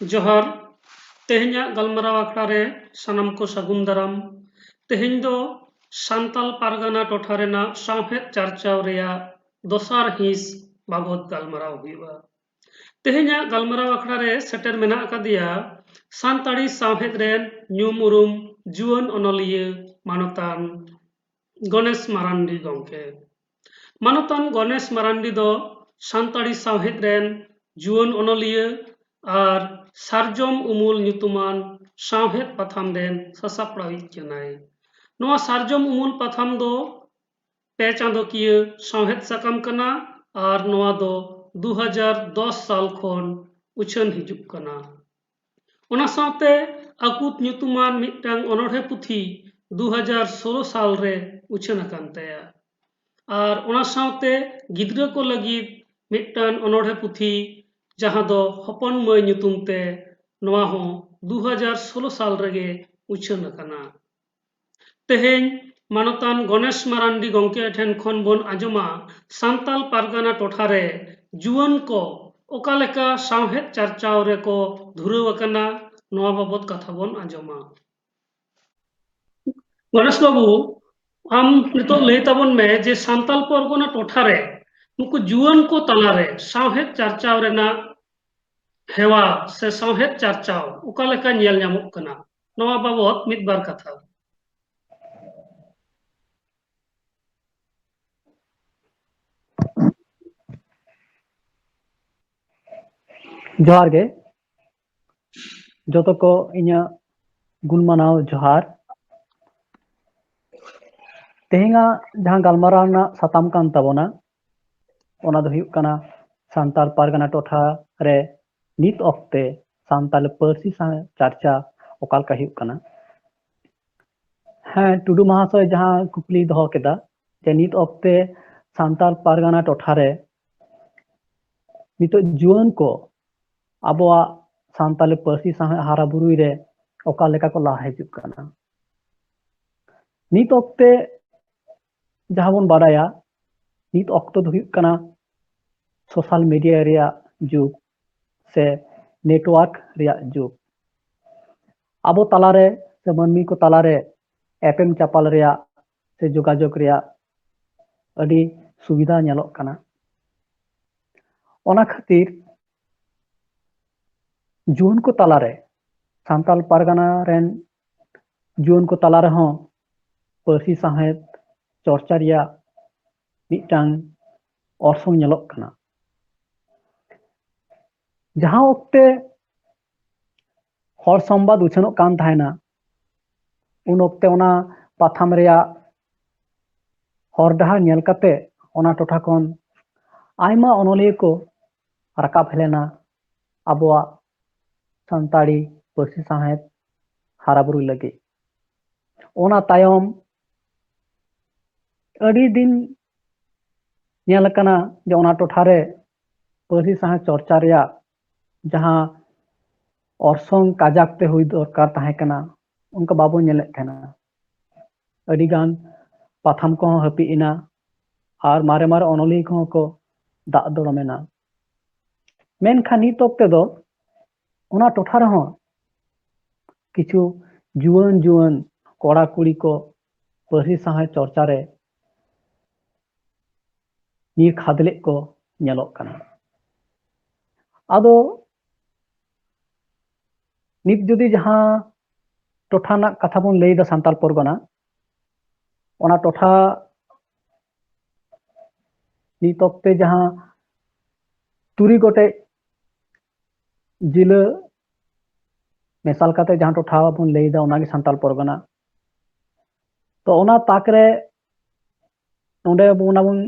जोहार तेहenya गलमाराव आखड़ा रे सानाम को सागुन दाराम तेहें दो सान्ताल पारगाना टोठा रेना सावहेद चर्चाव रेया दोसार हिस बाबद गलमाराव हुआ तेहenya गलमाराव आखड़ा रे सेटर मेना अकादिया सान्ताड़ी सावहेद रेन न्यूम उरुम जुवन अनलिया मानतान गणेश मारांडी गंके मानतान गणेश मारांडी दो सान्ताड़ी सावहेद रेन जुवन अनलिया और सारजम उमुल ᱧᱩᱛᱩᱢᱟᱱ सावहेद पाथाम रेन सासापड़ाविज कनाय नोआ सारजम उमुल पाथाम दो पे चांदोकिया सावहेद साकाम कना और नोआ दो 2010 साल खोन उछन हिजुक कना ओना सावते अकुत ᱧᱩᱛᱩᱢᱟᱱ मिटटांग अनोढ़े पुथी 2016 साल रे उछन अकान तया और ओना सावते गिद्रा को लगिद मिटटांग अनोढ़े पुथी जहां दो हपन मय ᱧᱩᱛᱩᱢ ते नोआ हो 2016 साल रेगे उछन अकाना तेहें मानतान गणेश मारांडी गंके ठेन खन बोन आजमा सान्ताल पारगाना टोठा रे जुवन को ओकालेका सावहेद चर्चाव रे को धुराव अकाना नोआ बाबत कथा बोन आजमा गणेश बाबू आम नितो लय ताबन में जे सान्ताल पारगाना टोठा रे नुकु जुवन को तला रे सावहेद चर्चाव रेना हेवा से सावहेद चर्चाव ओकालेका ᱧᱮᱞ ᱧᱟᱢᱚᱜ कना नोआ बाबत मिद बार कथा जोहार गे जोतो को इन्या गुण मानाव जोहार तेहेंगा जहां गलमाराव ना साताम कान ताबोना ओना दो हुयुग कना सान्ताल पारगाना टोठा रे नित ऑक्ते सान्ताल पारसी सा चर्चा ओकाल का हुयुग कना हाँ टुडू महाशय जहां कुकली दहो केदा जे नित ऑक्ते सान्ताल पारगाना टोठा रे नितो जुआन को आबोआ सान्ताल पारसी सा हारा बुरुई रे ओका लेका को ला हिजुग कना नित ऑक्ते जहां बोन बाडाया नित ऑक्तो दो हुयुग कना सोशल मीडिया रिया जुग से नेटवर्क रिया जुग आबो तालारे से मानमी को तालारे एपेम चापाल रिया से जोगाजोग रिया अडी सुविधा ᱧᱮᱞᱚᱜ कना ओना खातिर जुन को तालारे सान्ताल पारगाना रेन जुन को तालारे हो पारसी साहेद चर्चा रिया मिटांग ऑर्सों ᱧᱮᱞᱚᱜ कना जहां वक्ते हर संवाद उछनों कान थायना उन वक्ते ओना पाथाम रिया हर डहार ᱧᱮᱞ कते ओना टोठा कोन आयमा अनलिया को राकाब हेलेना आबोआ सान्ताड़ी पारसी साहेद हाराबुरु लगे ओना तायम अडी दिन ᱧᱮᱞ कना जे ओना टोठा रे पारसी साहेद चर्चा रिया जहां ऑर्सों काजाकते हुई दरकार ताहे कना उनका बाबो ᱧᱮᱞᱮᱫ थाना अडी गान पाथाम को हपी इना और मारे मारे अनलिया को दाग दरमेना मेनखा नित ऑक्ते दो ओना टोठा रहो किछु जुआन जुआन कोड़ा कुड़ी को पारसी साहे चर्चा रे नि खादले को ᱧᱮᱞᱚᱜ कना आदो नित जुदी जहां टोठा ना कथा बोन लई दा सान्ताल परगना ओना टोठा नित ऑक्ते जहां तुरी गोटे जिला मेसाल काते जहां टोठा बोन लई दा ओना गे सान्ताल परगना तो ओना ताकरे नोंडे बोना बोन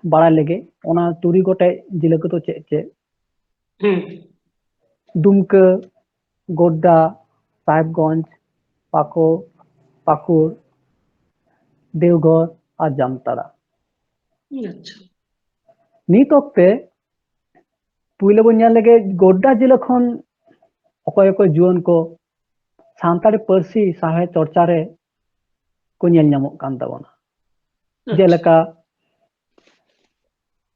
बाड़ा लेगे ओना तुरी गोटे जिला को तो चे दुमका गोड्डा साहेबगंज पाकुड़ देवघर और जामताड़ा नित ऑक्ते पुइले बन ᱧᱮᱞ लेगे गोड्डा जिला खन अकोय अकोय जुआन को सान्ताड़ी पारसी साहे चर्चा रे को ᱧᱮᱞ ᱧᱟᱢᱚᱜ कान ताबोना जेलेका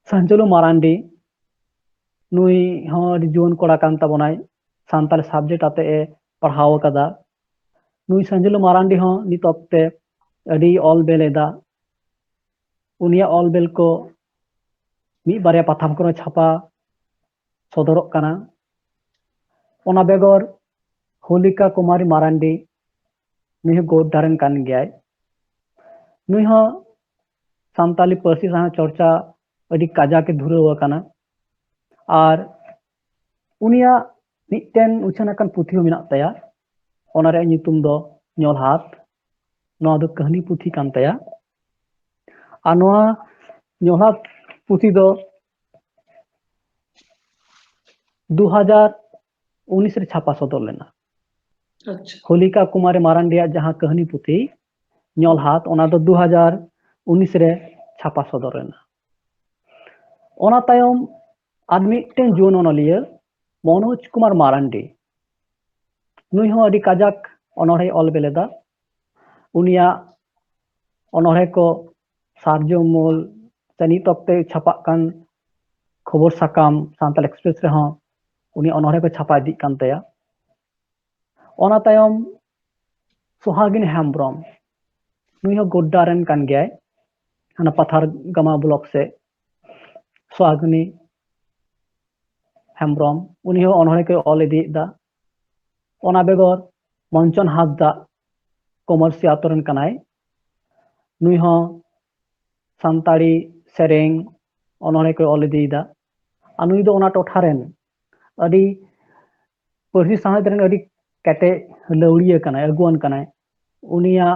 संजलो मारांडी नुई हो जुआन कोड़ा कान ताबोनाय सान्ताली सब्जेक्ट आते ए पढ़ाव कदा नुई संजुलु मारांडी हो नित ऑक्ते अडी ऑल बेलेदा उनिया ऑल बेल को मी बारे पाथाम को छापा सदरक कना ओना बेगर होलिका कुमारी मारांडी नुई गोड दारन कान गयाय नुई हो सान्ताली पार्सी साहा चर्चा अडी काजा के धुराव कना और उनिया मिटन उछन अकन पुथी मेना तया ओनारे नितुम दो ᱧᱚᱞᱦᱟᱛ नोआ दो कहानी पुथी कान तया आ नोआ ᱧᱚᱞᱦᱟᱛ पुथी दो 2019 रे छापा सदर लेना अच्छा होलिका कुमारी मारांडी जहां कहानी पुथी ᱧᱚᱞᱦᱟᱛ ओना दो 2019 रे छापा सदर लेना ओना तायम आर मिटन जुन ओनलिया मनोज कुमार मारांडी नुई हो अडी काजाक ओनोहे ऑल बेलेदा उनिया ओनोहे को सार्जो मोल तनी तकते छापा कान खबर साकाम सान्ताल एक्सप्रेस रे हो उनी ओनोहे को छापा इदी कान तया ओना तायम सुहागिन हेम्ब्रम नुई हो गोड्डारन कान गयाय हना पथार गमा ब्लॉक से सुहागिनी हेम्ब्रम उनी हो ओनोहे को ऑल इदी दा ओना बेगर मंचन हासदा कमर्सी आतरन कनाय नुई हो सान्ताड़ी सेरेंग ओनोहे को ऑल इदी आ नुई दो ओना टोठारेन अडी पार्सी साहित्य रेन अडी केटे लौड़िया कनाय अगुआन कनाय उनिया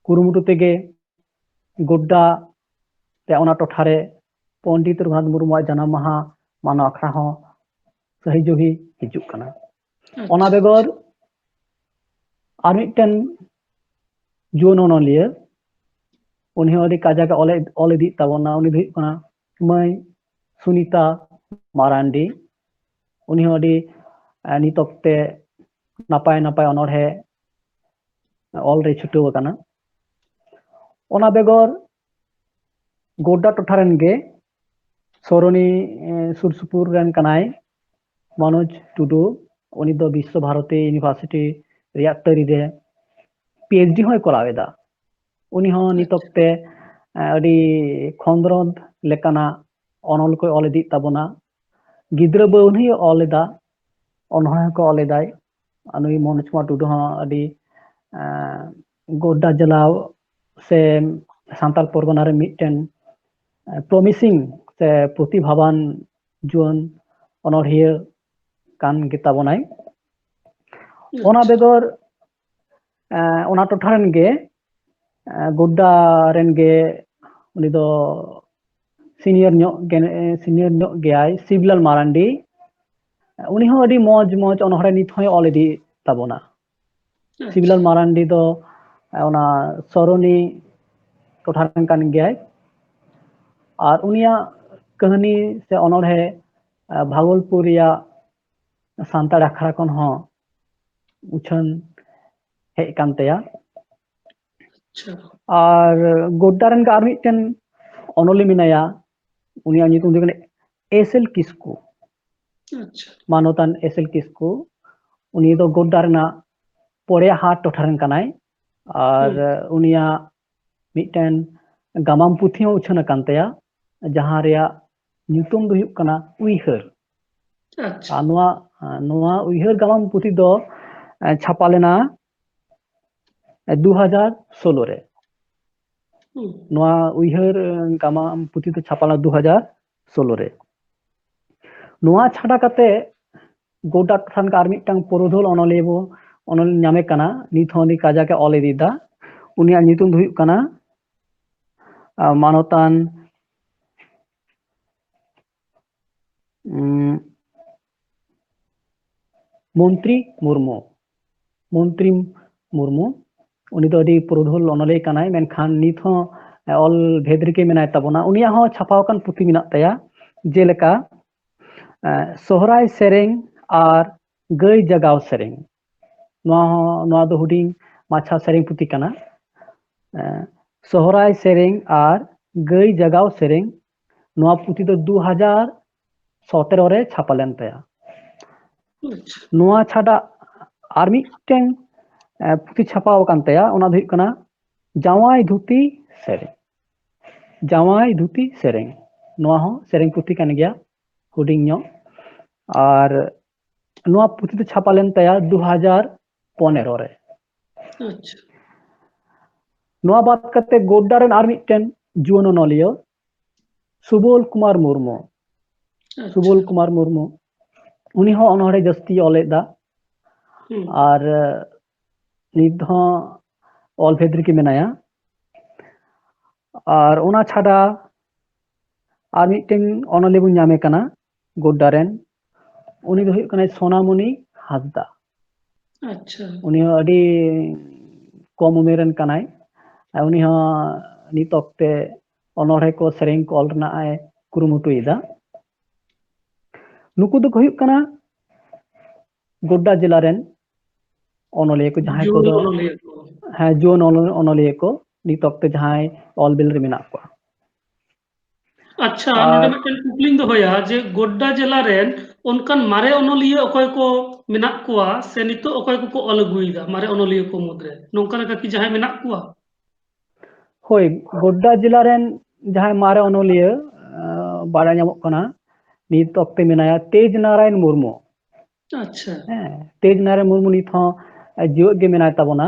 कुरुमुटु तेगे गोड्डा ते ओना टोठारे पंडित रघुनाथ मुर्मू जन्म माहा मानव आखड़ा हो सहीजोगी हिजुक कना ओना बेगर आर मिटन जुन ओनलिया उनी अडी काजा के ऑल इदी ताबोना उनी दो कना मई सुनीता मारांडी उनी अडी नितकते नापाय नापाय ओनोहे ऑल रे छुटो कना ओना बेगर गोड्डा टोठारेन गे सरणी सुरसुपुर रेन कनाय मनोज टुडू उनी दो विश्व भारती यूनिवर्सिटी रिया तरी रे पीएचडी होय करावेदा उनी हो नितकते अडी खंद्रंद लेकाना ओनल को ऑल इदी ताबोना गिद्रा बउनी ऑल इदा ओनोहे को ऑल इदाय अनुई मनोज कुमार टुडू हो अडी गोड्डा जिला से सान्ताल परगना रे मिटन प्रॉमिसिंग से प्रतिभावान जुन ओनोहिया कान गिताबोनाय ओना बेगर ओना टोठारेन गे गोड्डा रेन गे उनी दो सीनियर ᱧᱚᱜ गयाय शिवलाल मारांडी उनी हो अडी मौज मौज ओनोहरे नित होय ऑल इदी ताबोना शिवलाल मारांडी दो ओना सरणी टोठारेन कान गयाय और उनिया कहानी से ओनोहे भागलपुर या सान्ताड़ आखड़ा कन हो उछन हेज कान तया और गोड्डारेन का आर मिटन ओनोली मिनाया उनिया नितुम दो एसएल किस्कू मानोतान एसएल किस्कू उनी दो गोड्डारेना पोड़े हाट टोठारेन कनाय और उनिया मिटन गामाम पुथी हो उछन कान तया जहां रिया नितुम दो हुयुक कना उइहर नोआ उइहर गामाम पुथी दो छापा लेना 2016 रे नोआ उइहर गामाम पुथी दो छापा लेना 2016 रे नोआ छाड़ा कते गोड्डा टोठान का आर मिटन पुरोधुल ओनलेबो ओनल नामे कना नित होनी काजा के ऑल इदी दा उनिया नितुम दो हुयुक कना मानोतान मंत्री मुर्मू उनी दो अडी पुरोधुल ओनले कनाय मेनखान नित हो ऑल भेद्री के मेनाय ताबोना उनिया हो छापावकन पुथी मेना तया जेलेका सोहराय सेरेंग और गई जगाव सेरेंग नोआ दो हुडिंग माछा सेरेंग पुथी कना सोहराय सेरेंग और गई जगाव सेरेंग नोआ पुथी दो 2017 रे छापा लेन तया ᱟᱪᱪᱷᱟ ᱱᱚᱣᱟ ᱪᱷᱟᱰᱟ ᱟᱨ ᱢᱤᱫᱴᱮᱱ ᱯᱩᱛᱷᱤ ᱪᱷᱟᱯᱟᱣ ᱟᱠᱟᱱ ᱛᱟᱭᱟ, ᱚᱱᱟ ᱫᱚ ᱦᱩᱭᱩᱜ ᱠᱟᱱᱟ ᱡᱟᱶᱟᱭ ᱫᱷᱩᱛᱤ ᱥᱮᱨᱮᱧ, ᱡᱟᱶᱟᱭ ᱫᱷᱩᱛᱤ ᱥᱮᱨᱮᱧ। ᱱᱚᱣᱟ ᱦᱚᱸ ᱥᱮᱨᱮᱧ ᱯᱩᱛᱷᱤ ᱠᱟᱱ ᱜᱮᱭᱟ, ᱦᱩᱰᱤᱧ ᱧᱚᱜ। ᱟᱨ ᱱᱚᱣᱟ ᱯᱩᱛᱷᱤ ᱫᱚ ᱪᱷᱟᱯᱟ ᱞᱮᱱ ᱛᱟᱭᱟ 2015 ᱨᱮ। ᱟᱪᱪᱷᱟ ᱱᱚᱣᱟ ᱵᱟᱫ ᱠᱟᱛᱮ ᱜᱳᱰᱰᱟ ᱨᱮᱱ ᱟᱨ ᱢᱤᱫᱴᱮᱱ ᱡᱩᱣᱟᱹᱱ ᱚᱱᱚᱞᱤᱭᱟᱹ ᱥᱩᱵᱚᱞ ᱠᱩᱢᱟᱨ ᱢᱩᱨᱢᱩ, ᱟᱪᱪᱷᱟ ᱥᱩᱵᱚᱞ ᱠᱩᱢᱟर ᱢᱩᱨᱢᱩ, ᱩᱱᱤ ᱦᱚᱸ ᱚᱱᱚᱬᱦᱮ ᱡᱟᱹᱥᱛᱤ ᱚᱞᱮᱫᱟ। ᱦᱩᱸ ᱟᱨ ᱱᱤᱛ ᱦᱚᱸ ᱚᱞ ᱵᱷᱮᱛ ᱨᱮᱜᱮ ᱢᱮᱱᱟᱭᱟ। ᱟᱨ ᱚᱱᱟ ᱪᱷᱟᱰᱟ ᱟᱨ ᱢᱤᱫᱴᱮᱱ ᱚᱱᱚᱞᱤᱭᱟᱹ ᱵᱚᱱ ᱧᱟᱢᱮ ᱠᱟᱱᱟ ᱜᱳᱰᱰᱟ ᱨᱮᱱ, उनी दो हुई कने सोनामुनी हांसदा। ᱟᱪᱪᱷᱟ उनी हो अडी कम उमेरन कनाय, उनी हो नित ऑक्ते अनोढ़े को सेरेंग को ऑल रना आए कुरुमुटु इदा। नुकु दो हुई कना गोड्डा जिला रेन अनोलिया को जहां को ᱡᱩᱣᱟᱹᱱ दो ᱚᱱᱚᱞᱤᱭᱟᱹ ᱠᱚ। हाँ जुआन अनोलिया को नित ऑक्ते जहां ऑल बिल रे मेना को। ᱟᱪᱪᱷᱟ ᱱᱚᱰᱮ और ᱢᱤᱫᱴᱮᱱ ᱠᱩᱠᱞᱤᱧ ᱫᱚᱦᱚᱭᱟ ᱡᱮ ᱜᱳᱰᱰᱟ ᱡᱮᱞᱟ ᱨᱮᱱ ᱚᱱᱠᱟᱱ ᱢᱟᱨᱮ ᱚᱱᱚᱞᱤᱭᱟᱹ ᱚᱠᱚᱭ ko ᱢᱮᱱᱟᱜ ᱠᱚᱣᱟ ᱥᱮ ᱱᱤᱛᱚᱜ ᱚᱠᱚᱭ ᱠᱚᱠᱚ ᱚᱞ ᱟᱹᱜᱩᱭᱮᱫᱟ ᱢᱟᱨᱮ ᱚᱱᱚᱞᱤᱭᱟᱹ ᱠᱚ ᱢᱩᱫᱽᱨᱮ ᱱᱚᱝᱠᱟ ᱞᱮᱠᱟ ᱠᱤ ᱡᱟᱦᱟᱸᱭ ᱢᱮᱱᱟᱜ ᱠᱚᱣᱟ? होय गोड्डा जिला रेन जहां मारे अनोलिया बाड़ा ᱧᱟᱢᱚᱜ ᱠᱟᱱᱟ नित ऑक्ते मेनाया तेज नारायण मुर्मू। ᱟᱪᱪᱷᱟ तेज नारायण मुर्मू नित हो जीवत गे मेनाय ताबोना।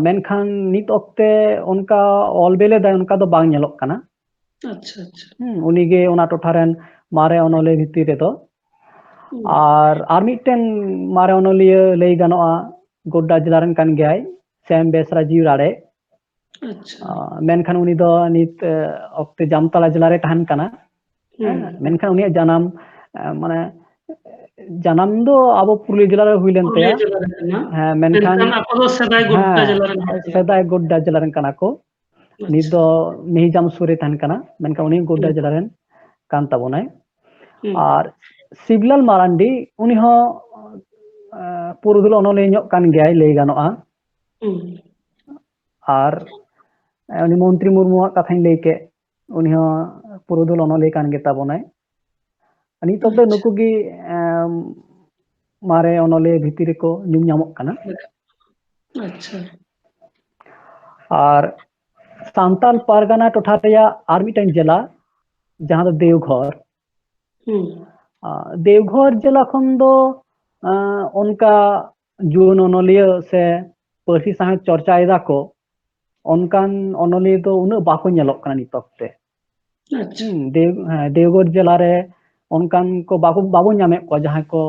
मेनखान नित ऑक्ते उनका ऑल बेले दा उनका दो बांग ñeलᱚᱜ ᱠᱟᱱᱟ। ᱟᱪᱪᱷᱟ ᱟᱪᱪᱷᱟ उनी गे ओना टोठा रेन मारे अनोलिया भितर रे दो। आर मिटन मारे अनोलिया लई गानोआ गोड्डा जिला रेन कान गयाय सैम बेसरा जीव राड़े। ᱟᱪᱪᱷᱟ मेनखान उनी दो नित ऑक्ते जामताला जिला रे तहन काना। मेनखान उनी जानम माने जानम दो अब पुरुलिया जिला रे हुई लेन तया। ᱯᱩᱨᱩᱞᱤᱭᱟᱹ ᱡᱮᱞᱟ ᱨᱮ ᱠᱟᱱᱟ हाँ मेनखान ᱢᱮᱱᱠᱷᱟᱱ ᱟᱠᱚ ᱫᱚ ᱥᱮᱫᱟᱭ ᱜᱳᱰᱰᱟ ᱡᱮᱞᱟ ᱨᱮᱱ ᱦᱚᱲ हाँ ᱠᱟᱱᱟ ᱠᱚ। सदाय गोड्डा जिला रेन काना को। नित ᱟᱪᱪᱷᱟ दो मिहिजाम सुरे तहन काना मेनखान उनी गोड्डा जिला रेन कान ताबोनाय। और शिवलाल मारांडी उनी हो पुरुदुल अनोलिया ñok kan gayay lay ganoa। और उनी मंत्री मुर्मुआ कथाñ लay के उनी हो पुरुदुल अनोलिया kan गे ताबोनाय। नित ऑक्ते ᱟᱪᱪᱷᱟ नुकु गी मारे अनोलिया भितर को ñum ñamok kana। ᱟᱪᱪᱷᱟ और सांताल पारगाना टोठा रेया आर मिटन जिला जहां दो देवघर। देवघर जिला खन दो उनका जुन अनोलिया से पार्सी साहे चर्चा को उनकान अनोलिया दो उन बाको ñeलᱚᱜ kana नित ऑक्ते। ᱟᱪᱪᱷᱟ देवघर जिला रे उनकान को बाबू बाबू ñामे को जहां को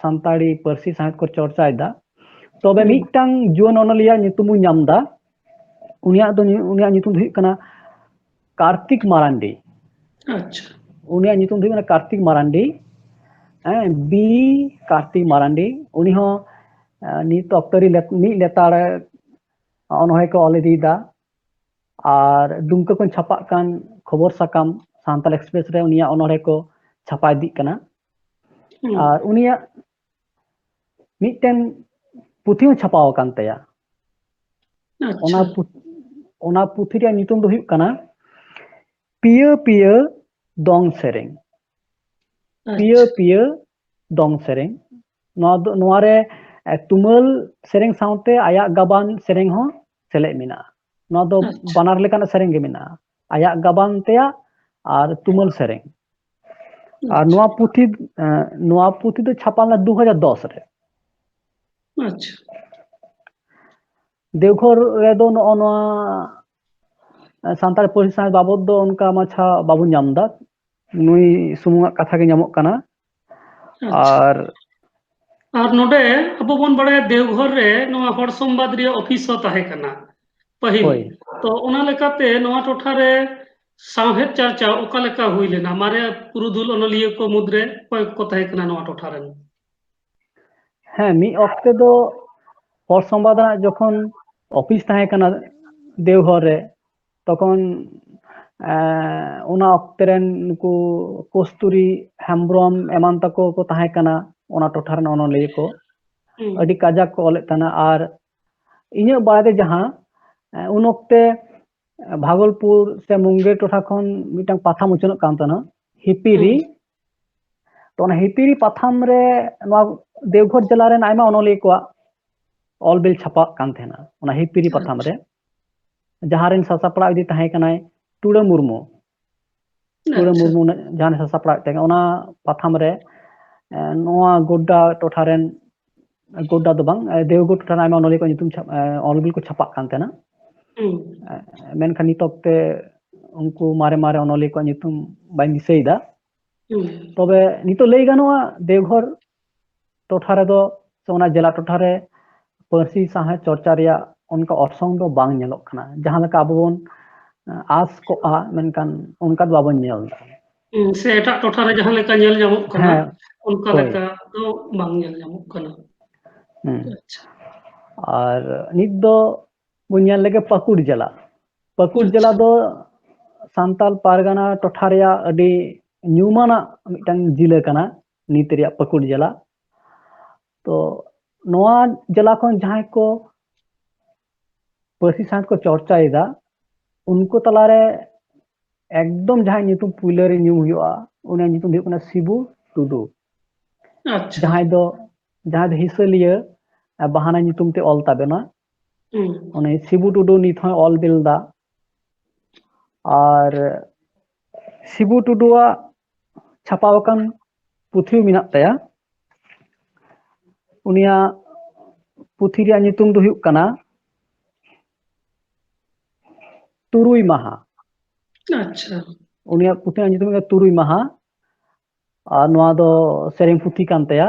सानताड़ी पार्सी साहे को चर्चा तबे मिटटांग जुन अनोलिया ñुतुम ñamदा उनिया ñुतुम हुई कना कार्तिक मारांडी। ᱟᱪᱪᱷᱟ उनिया ñुतुम हुई कना कार्तिक मारांडी। बी कार्तिक मारांडी उनी हो नित ऑक्टरी मी लेतार अनोहे को ऑल इदीदा। और दुमका को छापा कान खबर साकाम सांताल एक्सप्रेस रे उनिया अनोहे को छापा इदी कना। और उनिया मिटन पुथी हो छापाव कान तया। ओना पुथी रे नितुम दो हुई कना पिया पिया दोंग सेरेंग। पिया पिया दोंग सेरेंग नोआ रे तुमल सेरेंग साउते आया गाबान सेरेंग हो सेले मिना। नोआ दो बानार लेकाना सेरेंग गे मिना आया गाबान तेया और तुमल सेरेंग। और नोआ पुथी दो छापालना 2010 रे। ᱟᱪᱪᱷᱟ देवघर रे दो नोआ सानताल पार्सी साहे बाबद दो उनका माछा बाबू ñamदा नुई सुमुंगा कथा गे ñamok kana। और ᱟᱨ ᱱᱚᱰᱮ ᱟᱵᱚ ᱵᱚᱱ ᱵᱟᱲᱟᱭᱟ ᱫᱮᱣᱜᱷᱚᱨ ᱨᱮ ᱱᱚᱣᱟ ᱦᱚᱲ ᱥᱚᱢᱵᱟᱫ ᱨᱮᱭᱟᱜ ᱚᱯᱷᱤᱥ ᱦᱚᱸ ᱛᱟᱦᱮᱸ ᱠᱟᱱᱟ ᱯᱟᱹᱦᱤᱞ। होय तो ᱚᱱᱟ ᱞᱮᱠᱟᱛᱮ ᱱᱚᱣᱟ ᱴᱚᱴᱷᱟ ᱨᱮ साहेब चर्चा ओका लेका हुई लेना मारे पुरुधुल अनोलिया को मुद्रे कोई को तहे कना नवा टोठा रेन। हाँ मी ऑक्टे दो हर संवादना जखन ऑफिस तहे कना देवघर रे तखन ओना ऑक्टे रेन नुकु कस्तूरी हेम्ब्रम एमान तको को तहे कना ओना टोठा रेन अनोलिया को अडी काजा को ओले तना। और इन्हें बारे जहां उन ऑक्टे भागलपुर से मुंगेर टोठा खन मिटन पाथा मुचनक कान तना हिपिरी। तो हिपिरी पाथाम रे देवघर जिला रे आयमा अनलिया को ऑल बिल छापा कान थेना हिपिरी पाथाम रे जहां रेन सासापड़ा इदी तहे कनाय टुड़ा मुर्मू जहां सासापड़ा तहे ओना पाथाम रे नोआ गोड्डा टोठा रेन गोड्डा दो बांग देवघर टोठा आयमा अनलिया को नितुम ऑल बिल को छापा कान थेना मेनखान नितोक्ते उनको मारे मारे अनलिया को नितुम बाय दिसैदा तबे नितो लई गानोआ देवघर टोठा रे दो सोना जिला टोठा रे पार्सी साहे चर्चा रिया उनका ऑर्सोंग दो बांग नेलोक खाना जहां लका अब बोन आस को आ मेनकान उनका दो बाबन नेलदा से एटा टोठा रे जहां लेका नेल जामोक खाना उनका लेका दो बांग नेल जामोक खाना अच्छा और नित दो बुनियाल लेके पाकुड़ जिला दो सांताल पारगाना टोठा रिया अडी न्यूमाना मिटन जिला कना नित रिया पाकुड़ जिला तो नोआ जिला खन जहां को पार्सी साथ को चर्चा उनको तलारे एकदम जहां नितुम पुइला रे न्यूम हुआ उना नितुम हुई कना शिबू टुडू जहां दो हिसलिया बहाना नितुम ते ऑल ताबेना उन शिबू टुडू नित हय ऑल बिलदा और शिबू टुडुआ छापावकन पुथी मिना तया उनिया पुथी रिया नितुम दो हुई कना तुरुई महा अच्छा उनिया पुथी नितुम तुरुई महा और नोआ दो सेरेंग पुथी कान तया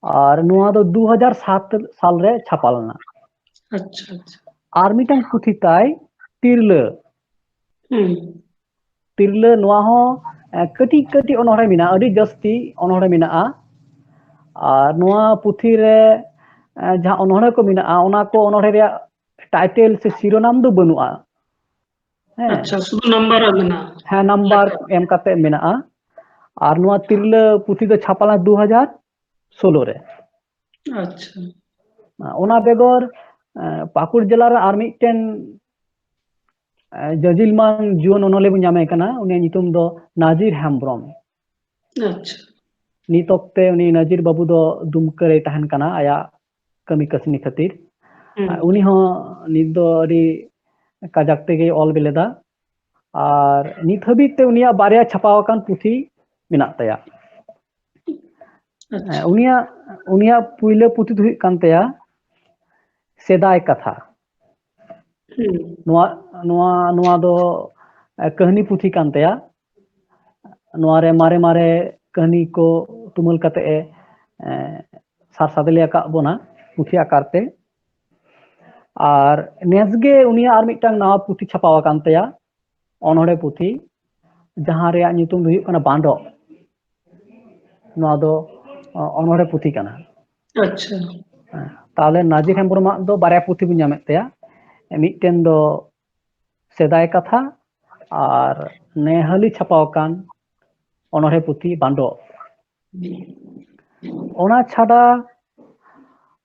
और नोआ दो 2007 साल रे छापालना अच्छा और मिटन पुथी ताई तिरले नोआ हो कटी कटी अनहरे मिना अडी जस्ती अनहरे मिना और नोआ पुथी रे जहां अनहरे को मिना ओना को अनहरे रे टाइटल से शिरोनाम दो बनुआ अच्छा शुद्ध नंबर मेना है नंबर एम काते मिना और नोआ तिरले पुथी दो छापाला 2016 रे अच्छा ओना बेगर पाकुड़ जिला रे आर मिटन जजिलमान जुवन अनले बन जामे कना उनी नितुम दो नाजिर हेम्ब्रम अच्छा नितोक्ते उनी नाजिर बाबू दो दुमकरे तहन कना आया कमी कसनी खातिर उनी हो नित दो अडी काजाक तेगे ऑल बिलेदा और नित हबीते उनिया बारिया छापावकान पुथी मिना तया उनिया पुइले पुथी दो हुई कान तया सेदाय कथा नोआ दो कहानी पुथी कान तया नोआ रे मारे मारे कहानी को तुमल कते सार सादलिया का बोना पुथी आकारते और नेसगे उनिया आर मिटन नवा पुथी छापावा कान तया अनहरे पुथी जहां रे नितुम दो हुई कना बांडो नोआ दो अनहरे पुथी कना अच्छा ताले नाजिर हेम्ब्रम दो बारिया पुथी बुन जामे तया मिटन दो सेदाय कथा और नेहाली छापावकान अनहरे पुथी बांडो ओना छाडा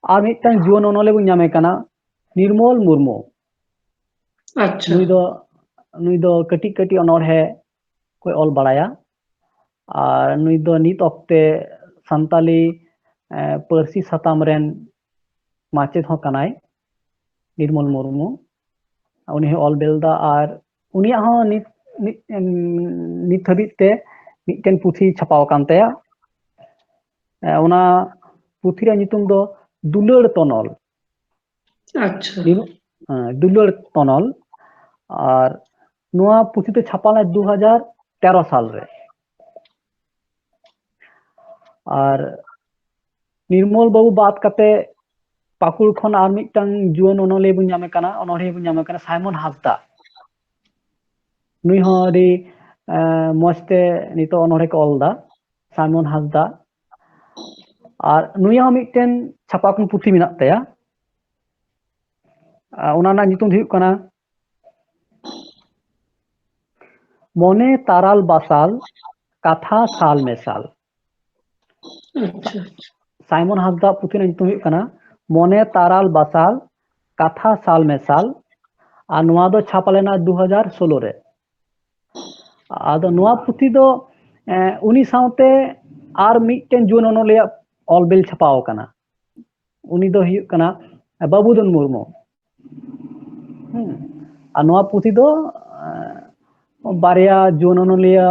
आर मिटन जुवन अनले बुन जामे कना निर्मल मुर्मू अच्छा नुई दो कटी कटी अनहरे को ऑल बड़ाया और नुई दो नित ऑक्ते संताली पार्सी सताम रेन माचेद हो कनाय निर्मल मुर्मू उनी ऑल बेलदा और उनिया हो नित हबीते मिटन पुथी छापाव कान तया ओना पुथी रे नितुम दो दुलड़ तनल अच्छा दुलड़ तनल और नोआ पुथी ते छापाला 2013 साल रे और निर्मल बाबू बात काते पाकुड़ खन आर मिटन जुवन अनले बुन जामे कना अनहरे बुन जामे कना साइमन हासदा नुई हो अडी मस्ते नितो अनहरे को ऑलदा साइमन हासदा और नुई हो मिटन छापाकन पुथी मिना तया ओना ना नितुम हुई कना मने ताराल बासाल कथा साल मेसाल अच्छा साइमन हासदा पुथी ना नितुम हुई कना मने ताराल बासाल कथा साल मेसाल और नोआ दो छापालेना 2016 रे आदो नोआ पुथी दो उनी साउते आर मिट्टन जुन ओनोलिया ऑलबिल छपाव कना उनी दो हुयुग कना बाबूधन मुर्मू और नोआ पुथी दो बारिया जुन ओनोलिया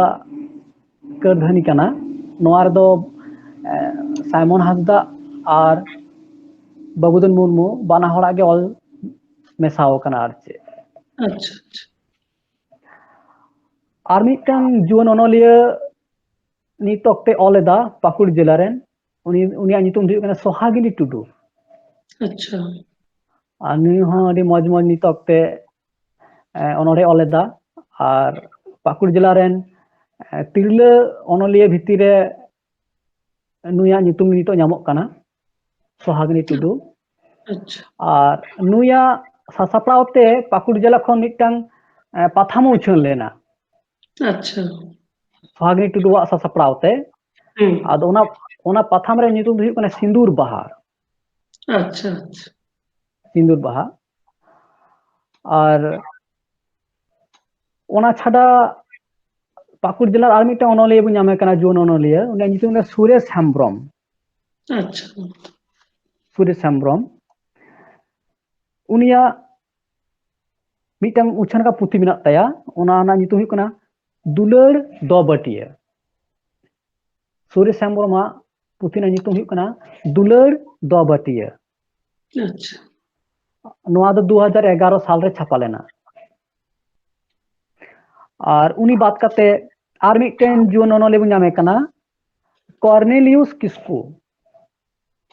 करधनी कना नोआ दो साइमन हासदा और बाबूधन मुर्मू बाना हड़ा के ऑल मेसाव कना आर चे अच्छा अच्छा और मिट्टन जुन ओनोलिया नित ऑक्टे ऑलेदा पाकुड़ जिला रेन उनिया नितुम हुयुग कना सोहागिनी टुडू अच्छा और नुई हों अडी मौज मौज नित ऑक्टे ओनोरे ऑलेदा और पाकुड़ जिला रेन तिरले ओनोलिया भित्ती रे नुया नितुम नितो ᱧᱟᱢᱚᱜ ᱠᱟᱱᱟ सोहागिनी टुडू अच्छा और नुया सासापड़ावते पाकुड़ जिला खन मिट्टांग पाथाम उछान लेना अच्छा सोहागिनी टुडू सासापड़ावते आदो ओना पाथाम रे नितुम हुयुग कना सिंदूर बहार अच्छा अच्छा सिंदूर बहा और ओना छाड़ा पाकुड़ जिला और मिट्टांग ओनोलिया बन ᱧᱟᱢᱮ ᱠᱟᱱᱟ जुन ओनोलिया उनिया नितुम ᱫᱚ सुरेश हेम्ब्रम अच्छा सुरेश हेम्ब्रम उनिया मिट्टांग उछान का पुथी मेना ताया ओना ना नितुम हुयुग कना दुलार दो बटिया सुरेश हेम्ब्रम पुथी ना नितुम हुयुग कना दुलार दो बटिया अच्छा नोआ दो 2011 साल रे छापा लेना और उनी बात करते और मिट्टन जुन ओनोलिया बन ᱧᱟᱢᱮ कना कॉर्नेलियस किस्कू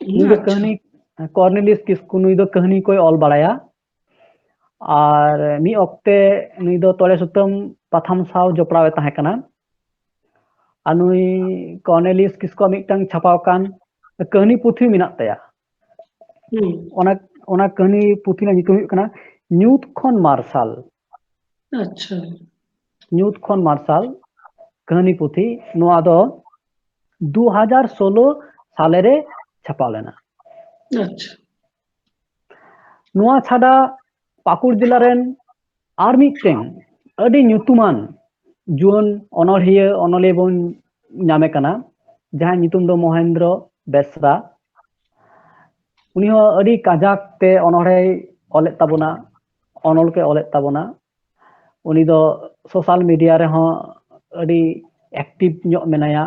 नुई दो अच्छा कहानी कॉर्नेलियस किस्कू नुई दो कहानी कोई ऑल बड़ाया और मी ऑक्टे नुई दो तोड़े सुतम पाथाम साव जपड़ावे ताहे कना और नुई कॉर्नेलियस किस्कू मिट्टन छापाव कान कहानी पुथी मेना ताया ओना कहानी पुथी ना नितुम हुयुग कना ᱧᱩᱛ खन मार्शल अच्छा ᱧᱩᱛ खन मार्शल कहानी पुथी नोआ दो 2016 साले रे छापा लेना अच्छा नोआ छाड़ा पाकुड़ जिला रेन और मिट्टन अडी ᱧᱩᱛᱩᱢᱟन जुन ओनोलिया ओनोलिया बन ᱧᱟᱢᱮ कना जहां नितुम दो महेंद्र बेसरा उनी हो अडी काजाक ते ओनोरे ऑलेत ताबोना ओनोल के ऑलेत ताबोना उनी दो सोशल मीडिया रे हो अडी एक्टिव ᱧᱚᱜ मेनाया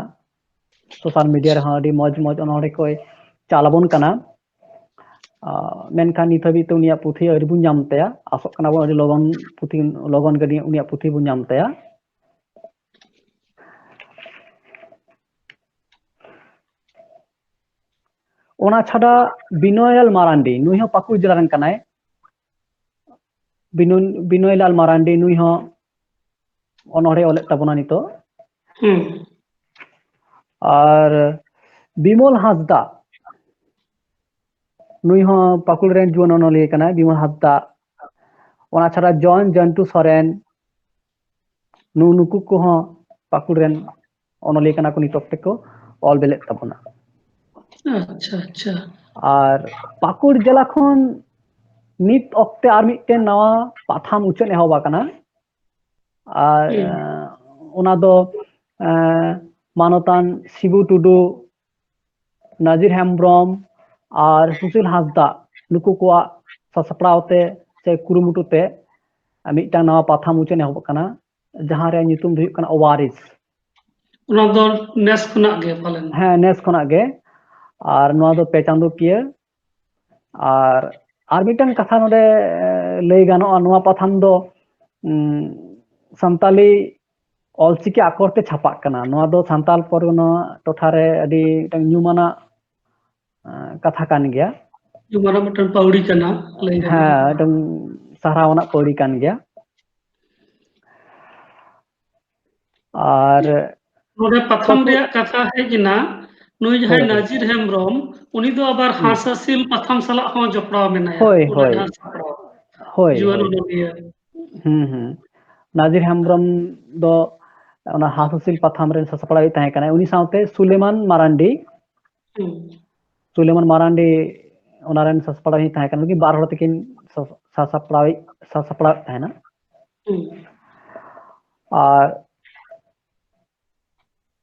सोशल मीडिया रे हो अडी मौज मौज ओनोरे कोई चालाबोन कना मेनखान नित हाबी तो उनिया पुथी अडी बुन ᱧᱟᱢ तया आसोक कना बन अडी लगन पुथी लगन गडी उनिया पुथी बुन ᱧᱟᱢ तया ओना छाड़ा बिनोयल मारांडी नुई हो पाकुड़ जिला रन कनाय बिनोयलाल मारांडी नुई हो ओनोरे ऑलेत ताबोना नितो और बिमल हांसदा नुई हो पाकुड़ रेन जुन ओनोलिया कना बिमल हांसदा ओना छाड़ा जॉन जंटू सोरेन नुकु को हो पाकुड़ रेन ओनोलिया कना को नितो को ऑल बेलेत ताबोना अच्छा अच्छा और पाकुड़ जिला खन नित ऑक्टे और मिट्टन नवा पाथाम उचन एहबा कना और ओना दो मानतान शिबू टुडू नाजिर हेम्ब्रम और सुशील हांसदा नुकु को सासपड़ावते से कुरुमुटुते मिट्टन नवा पाथाम उचन एहबा कना जहां रे नितुम हुयुग कना ओवारिस ओना दो नेस खुना गे पालन हाँ नेस खुना गे और नोआ दो पे चांदो किया और मिट्टन कथा नोडे लई गानोआ नोआ पाथाम दो संताली ऑलचिकी आखरते छापा कना नोआ दो संताल परगना टोठारे अडी मिट्टन ᱧᱩᱢᱟᱱᱟ कथा कान गया जुमाना मटन पाउड़ी कना लई गा हाँ एकदम सराहना पौड़ी कान गया और नोडे प्रथम रे कथा है जिना नुई जहां नाजिर हेम्ब्रम उनी दो आबार हांसासिल प्रथम सला हो जपड़ा मेनाया होय ओना होय जहां सपड़ा होय जुवन ओनोलिया नाजिर हेम्ब्रम दो ओना हांसासिल पाथाम रे ससपड़ाई ताहे कना उनी साउते सुलेमान मारांडी सुलेमान मारांडी ओना रेन ससपड़ाई ताहे कना कि बार हड़ तकिन ससपड़ाई ताहे ना और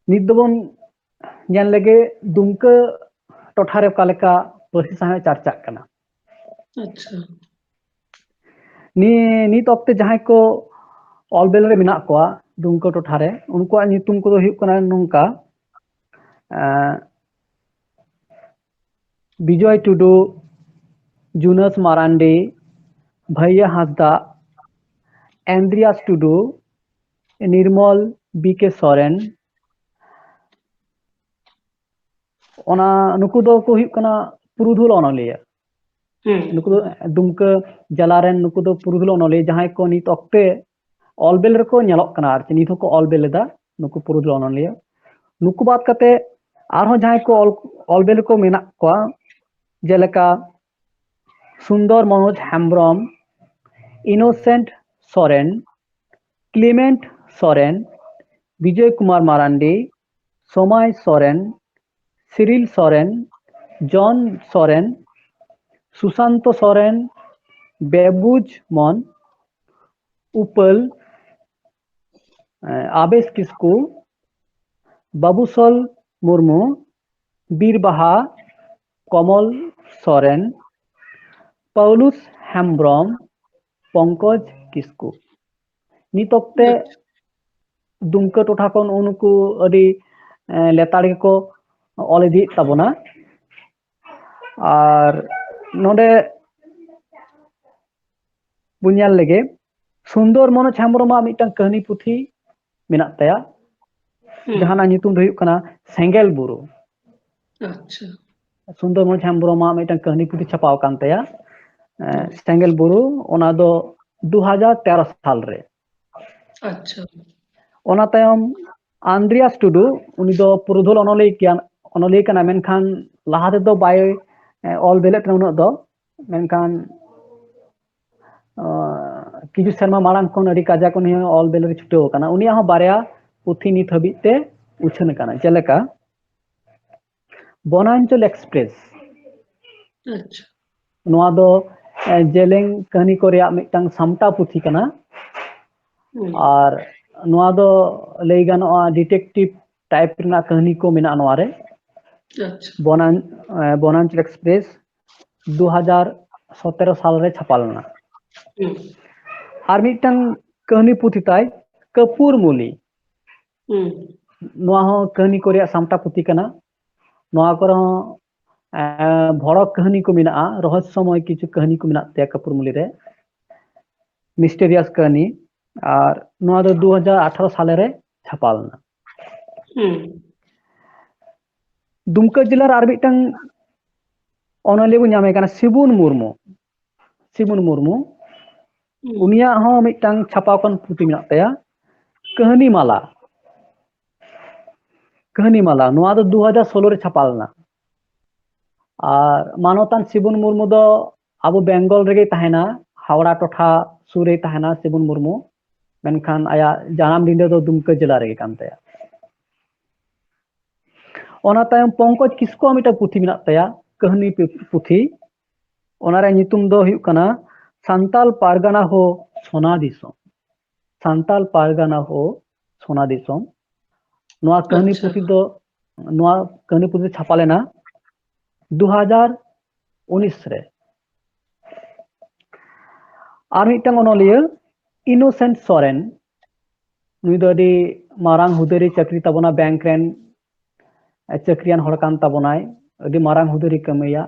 नित दोबन ᱧᱮᱞ ᱞᱮᱜᱮ ᱫᱩᱢᱠᱟᱹ ᱴᱚᱴᱷᱟᱨᱮ ᱚᱠᱟ ᱞᱮᱠᱟ ᱯᱟᱹᱨᱥᱤ ᱥᱟᱶᱦᱮᱫ ᱪᱟᱨᱪᱟᱜ ᱠᱟᱱᱟ। ᱟᱪᱪᱷᱟ ᱱᱤᱛ ᱚᱠᱛᱮ ᱡᱟᱦᱟᱸᱭ ᱠᱚ ᱚᱞᱵᱮᱞ ᱨᱮ ᱢᱮᱱᱟᱜ ᱠᱚᱣᱟ ᱫᱩᱢᱠᱟᱹ ᱴᱚᱴᱷᱟᱨᱮ ᱩᱱᱠᱩᱣᱟᱜ ᱧᱩᱛᱩᱢ ᱠᱚᱫᱚ ᱦᱩᱭᱩᱜ ᱠᱟᱱᱟ ᱱᱚᱝᱠᱟ বিজয় টুডু, জুনাস মারান্ডি, ভাইয়া হাঁসদা, অ্যান্দ্রিয়াস টুডু, নির্মল বিকে সরেন, ᱚᱱᱟ ᱱᱩᱠᱩ ᱫᱚᱠᱚ ᱦᱩᱭᱩᱜ ᱠᱟᱱᱟ ᱯᱩᱨᱩᱫᱷᱩᱞ ᱚᱱᱚᱞᱤᱭᱟᱹ। ᱱᱩᱠᱩ ᱫᱚ ᱫᱩᱢᱠᱟᱹ ᱡᱮᱞᱟ ᱨᱮᱱ ᱱᱩᱠᱩ ᱫᱚ ᱯᱩᱨᱩᱫᱷᱩᱞ ᱚᱱᱚᱞᱤᱭᱟᱹ ᱡᱟᱦᱟᱸᱭ ᱠᱚ ᱱᱤᱛ ᱚᱠᱛᱮ ᱚᱞᱵᱮᱞ ᱨᱮᱠᱚ ᱧᱮᱞᱚᱜ ᱠᱟᱱᱟ ᱟᱨ ᱱᱤᱛ ᱦᱚᱸᱠᱚ ᱚᱞᱵᱮᱞ ᱮᱫᱟ ᱱᱩᱠᱩ ᱯᱩᱨᱩᱫᱷᱩᱞ ᱚᱱᱚᱞᱤᱭᱟᱹ। ᱱᱩᱠᱩ ᱵᱟᱫ ᱠᱟᱛᱮ ᱟᱨᱦᱚᱸ ᱡᱟᱦᱟᱸᱭ ᱠᱚ ᱚᱞᱵᱮᱞ ᱨᱮᱠᱚ ᱢᱮᱱᱟᱜ ᱠᱚᱣᱟ ᱡᱮᱞᱮᱠᱟ সুন্দর মনোজ হেমব্রম, ইনোসেন্ট সরেন, ক্লিমেন্ট সরেন, বিজয় কুমার মারান্ডি, সোমাই সরেন, সিরিল সরেন, জন সরেন, সুশান্ত সরেন, বেবুজ মন, উপল, আবেশ কিসকু, বাবুসল মুর্মু, বীরবাহা, কমল সরেন, পাউলুস হেমব্রম, পঙ্কজ কিসকু। ᱱᱤᱛ ᱚᱠᱛᱮ ᱫᱩᱢᱠᱟᱹ ᱴᱚᱴᱷᱟ ᱠᱷᱚᱱ ᱩᱱᱠᱩ ᱟᱹᱰᱤ ᱞᱮᱛᱟᱲ ᱜᱮᱠᱚ ᱚᱞ ᱤᱫᱤᱭᱮᱫ ᱛᱟᱵᱚᱱᱟ ᱟᱨ ᱱᱚᱰᱮ ᱵᱚᱱ ᱧᱮᱞ ᱞᱮᱜᱮ ᱥᱩᱱᱫᱚᱨ ᱢᱚᱱᱳᱡᱽ ᱦᱮᱢᱵᱨᱚᱢᱟᱜ ᱢᱤᱫᱴᱟᱝ ᱠᱟᱹᱦᱱᱤ ᱯᱩᱛᱷᱤ ᱢᱮᱱᱟᱜ ᱛᱟᱭᱟ ᱡᱟᱦᱟᱸᱱᱟᱜ ᱧᱩᱛᱩᱢ ᱫᱚ ᱦᱩᱭᱩᱜ ᱠᱟᱱᱟ ᱥᱮᱸᱜᱮᱞ ᱵᱩᱨᱩ। ᱟᱪᱪᱷᱟ সুন্দর মনোজ হেমব্রমাᱜ মিᱫᱴᱟᱝ ᱠᱟᱹᱦᱱᱤ ᱯᱩᱛᱷᱤ ᱪᱷᱟᱯᱟᱣ ᱟᱠᱟᱱ ᱛᱟᱭᱟ ᱥᱮᱸᱜᱮᱞ ᱵᱩᱨᱩ ᱚᱱᱟ ᱫᱚ 2013 সাল ᱨᱮ। ᱟᱪᱪᱷᱟ ᱚᱱᱟ ᱛᱟᱭᱚᱢ আন্দ্রিয়াস টুডু উনি ᱫᱚ ᱯᱩᱨᱩᱫᱷᱩᱞ অনলিᱭᱟᱹ ᱠᱟᱱᱟ ᱢᱮᱱᱠᱷᱟন ᱞᱟᱦᱟ ᱛᱮᱫᱚ ᱵᱟᱭ ᱚᱞ ᱵᱮᱞᱮᱫ ᱠᱟᱱᱟ ᱩᱱᱟᱹᱜ ᱫᱚ ᱢᱮᱱᱠᱷᱟᱱ ᱠᱤᱪᱷᱩ ᱥᱮᱨᱢᱟ ᱢᱟᱲᱟᱝ ᱠᱷᱚᱱ ᱟᱹᱰᱤ ᱠᱟᱡᱟᱠ ᱩᱱᱤ ᱚᱞ ᱵᱮᱞ ᱨᱮ ᱪᱷᱩᱴᱟᱹᱣ ᱟᱠᱟᱱᱟ ᱩᱱᱤᱭᱟᱜ ᱦᱚᱸ ᱵᱟᱨᱭᱟ ᱯᱩᱛᱷᱤ ᱱᱤᱛ ᱦᱟᱹᱵᱤᱡ ᱛᱮ ᱩᱪᱷᱟᱹᱱ ᱟᱠᱟᱱᱟ ᱡᱮᱞᱮᱠᱟ বনাঞ্চল এক্সপ্রেস ᱟᱪᱪᱷᱟ ᱱᱚᱣᱟ ᱫᱚ ᱡᱮᱞᱮᱧ ᱠᱟᱹᱦᱱᱤ ᱠᱚ ᱨᱮᱭᱟᱜ ᱢᱤᱫᱴᱟᱝ ᱥᱟᱢᱴᱟᱣ ᱯᱩᱛᱷᱤ ᱠᱟᱱᱟ ᱟᱨ ᱱᱚᱣᱟ ᱫᱚ ᱞᱟᱹᱭ ᱜᱟᱱᱚᱜᱼᱟ ᱰᱤᱴᱮᱠᱴᱤভ ᱴᱟইᱯ ᱨᱮᱱᱟᱜ ᱠᱟᱹᱦᱱᱤ ᱠᱚ ᱢᱮᱱᱟᱜᱼᱟ ᱱᱚᱣᱟ ᱨᱮ ᱟᱪᱪᱷᱟ বনাঞ্চল এক্সপ্রেস 2017 সাল ᱨᱮ ᱪᱷᱟᱯᱟ ᱞᱮᱱᱟ ᱟᱨ ᱢᱤᱫᱴᱟᱝ ᱠᱟᱹᱦᱱᱤ ᱯᱩᱛᱷᱤ ᱛᱟᱭ ᱠᱟᱹᱯᱩᱨ ᱢᱩᱞᱤ ᱱᱚᱣᱟ ᱦᱚᱸ ᱠᱟᱹᱦᱱᱤ ᱠᱚ ᱨᱮᱭᱟᱜ ᱥᱟᱢᱴᱟᱣ ᱯᱩᱛᱷᱤ ᱠᱟᱱᱟ ᱱᱚᱣᱟ ᱠᱚᱨᱮ ᱦᱚᱸ ভড়ক কাহিনী কো মেনাᱜᱼᱟ রহস্যময় কিছু কাহিনী কো মেনাᱜ ᱛᱟᱭᱟ ᱠᱟᱹᱯᱩᱨ ᱢᱩᱞᱤ ᱨᱮ মিস্টেরিয়াস কাহিনী আর নওয়া ᱫᱚ 2018 সালে রে ছাপা লেনা দুমকা জেলার আর মিদটাং অনলিয়া বো ᱧᱟᱢᱮ ᱠᱟᱱᱟ শিবুন মুর্মু উনিয়াᱜ হᱚᱸ মিদটাং ছাপাᱣ ᱠᱟᱱ ᱯᱩᱛᱷᱤ ᱢᱮᱱᱟᱜ ᱛᱟᱭᱟ কাহিনী মালা নওয়া ᱫᱚ 2016 রে ছাপা লেনা আর মানতান শিবুন মুর্মু ᱫᱚ আবু বেঙ্গল রেগে তাহেনা হাওড়া টঠা সুরে তাহেনা শিবুন মুর্মু মেনখান আয়া জানাম দিন ᱫᱚ দুমকা জেলা রেগে কান ᱛᱟᱭᱟ ᱚᱱᱟ ᱛᱟᱭᱚᱢ ᱯᱚᱝᱠᱚᱡ ᱠᱤᱥᱠᱩ ᱢᱤᱫᱴᱟᱝ ᱯᱩᱛᱷᱤ ᱢᱮᱱᱟᱜ ᱛᱟᱭᱟ ᱠᱟᱹᱦᱱᱤ ᱯᱩᱛᱷᱤ ᱚᱱᱟ ᱨᱮ ᱧᱩᱛᱩᱢ ᱫᱚ ᱦᱩᱭᱩᱜ ᱠᱟᱱᱟ ᱥᱟᱱᱛᱟᱞ ᱯᱟᱨᱜᱟᱱᱟ ᱦᱳ ᱥᱳᱱᱟ ᱫᱤᱥᱚᱢ ᱥᱟᱱᱛᱟᱞ ᱯᱟᱨᱜᱟᱱᱟ ᱦᱳ ᱥᱳᱱᱟ ᱫᱤᱥᱚᱢ ᱱᱚᱣᱟ ᱠᱟᱹᱦᱱᱤ ᱯᱩᱛᱷᱤ ᱫᱚ ᱱᱚᱣᱟ ᱠᱟᱹᱦᱱᱤ ᱯᱩᱛᱷᱤ ᱪᱷᱟᱯᱟ ᱞᱮᱱᱟ 2019 ᱨᱮ আর মিদটাং অনলিয়া ইনোসেন্ট সরেন নুই ᱫᱚ ᱟᱹᱰᱤ ᱢᱟᱨᱟᱝ ᱦᱩᱫᱟᱹ ᱨᱮ ᱪᱟᱹᱠᱨᱤ ᱛᱟᱵᱚᱱᱟ ᱵᱮᱝᱠ ᱨᱮᱱ ᱪᱟᱹᱠᱨᱤᱭᱟᱱ ᱦᱚᱲ ᱠᱟᱱ ᱛᱟᱵᱚᱱᱟᱭ ᱟᱹᱰᱤ ᱢᱟᱨᱟᱝ ᱦᱩᱫᱟᱹ ᱨᱮ ᱠᱟᱹᱢᱤᱭᱟ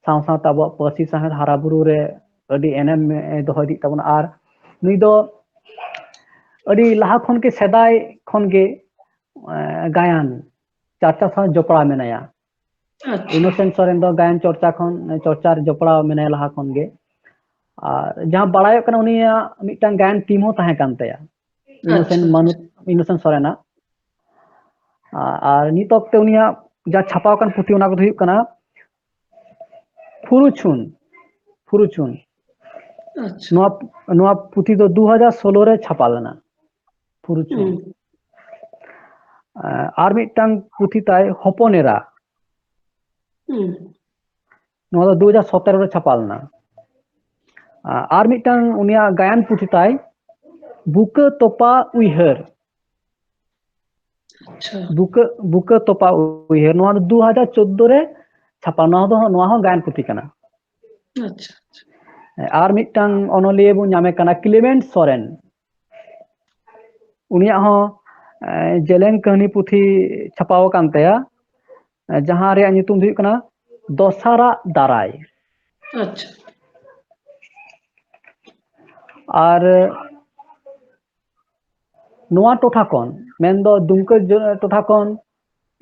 ᱥᱟᱶ ᱥᱟᱶᱛᱮ ᱟᱵᱚᱣᱟᱜ ᱯᱟᱹᱨᱥᱤ ᱥᱟᱶᱦᱮᱫ ᱦᱟᱨᱟ ᱵᱩᱨᱩ ᱨᱮ ᱟᱹᱰᱤ ᱮᱱᱮᱢ ᱫᱚᱦᱚ ᱤᱫᱤᱜ ᱛᱟᱵᱚᱱᱟ ᱟᱨ ᱱᱩᱭ ᱫᱚ ᱟᱹᱰᱤ ᱞᱟᱦᱟ ᱠᱷᱚᱱ ᱜᱮ ᱥᱮᱫᱟᱭ ᱠᱷᱚᱱ ᱜᱮ ᱜᱟᱭᱟᱱ ᱪᱟᱨᱪᱟ ᱥᱟᱶ ᱡᱚᱯᱲᱟᱣ ᱢᱮᱱᱟᱭᱟ ইনোসেন্ট সরেন ᱫᱚ ᱜᱟᱭᱟᱱ চর্চার ᱡᱚᱯᱲᱟᱣ ᱢᱮᱱᱟᱭᱟ ᱞᱟᱦᱟ ᱠᱷᱚᱱ ᱜᱮ আর ᱡᱟᱦᱟᱸ ᱵᱟᱲᱟᱭᱚᱜ ᱠᱟᱱᱟ ᱩᱱᱤᱭᱟᱜ ᱢᱤᱫᱴᱟᱝ ᱜᱟᱭᱟᱱ ᱴᱤᱢ ᱦᱚᱸ ᱛᱟᱦᱮᱸ ᱠᱟᱱ ᱛᱟᱭᱟ ইনোসেন্ট সরেনা আর নিত অক্তে উনিয়াᱜ যা ছাপাও কান পুঁথি ওনা কো হুᱭᱩᱜ ᱠᱟᱱᱟ ফুরুচুন নোয়া পুঁথি ᱫᱚ 2016 রে ছাপা লেনা ফুরুচুন আর মিদটাং পুঁথি তাই হপনেরা নোয়া ᱫᱚ 2017 রে ছাপা লেনা আর মিদটাং উনিয়াᱜ গায়ান পুঁথি তাই বুকা তোপা উইহার अच्छा बुका तोपा उयहर नोआ 2014 रे छापा नोआ हो गायन पुथी कना अच्छा आर मिटटांग अनलिया बो नामे कना क्लेमेंट सोरेन उनिया हो जेलेंग कहानी पुथी छापाव कान तया जहां रे नितुम हुई कना दोसारा दाराय अच्छा और नोआ टोठा कोन मेन दो दुमका टोठा कोन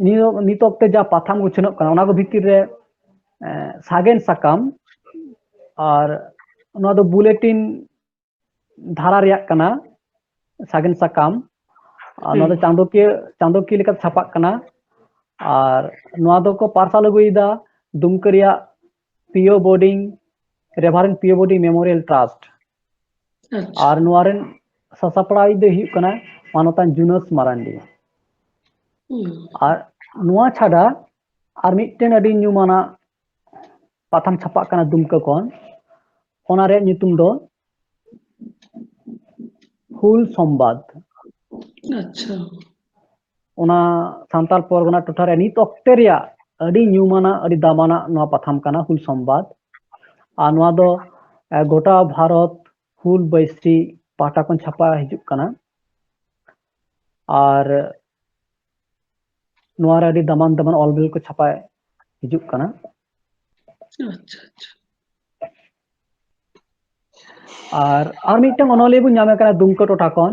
नित ऑक्टे जा पाथाम उछनक कना ओना को भितिर रे सागेन साकाम और नोआ दो बुलेटिन धारा रियाक कना सागेन साकाम नोआ दो चांदोकिया लेका छापाक कना और नोआ दो को पार्सल अगुइदा दुमका रिया P O Bodding Reverend P O Bodding memorial trust अच्छा और नोआरेन ससापड़ाई दे हुई कना मानतान जुनस मारांडी और नोआ छाड़ा और मिटटेन अडी न्यूमाना पाथाम छापा कना दुमका कोन ओना रे नितुम दो हुल संवाद अच्छा ओना सांताल परगना टोठा रे नित ऑक्टे रिया अडी न्यूमाना अडी दामाना नोआ पाथाम कना हुल संवाद और नोआ दो गोटा भारत हुल बैसी पाटा कोन छापा हिजुक कना और नोआ रे अडी दामान दामान ऑलबिल को छापा हिजुक कना अच्छा अच्छा और मिटटांग अनलिया बो नामे कना दुमका टोठा कोन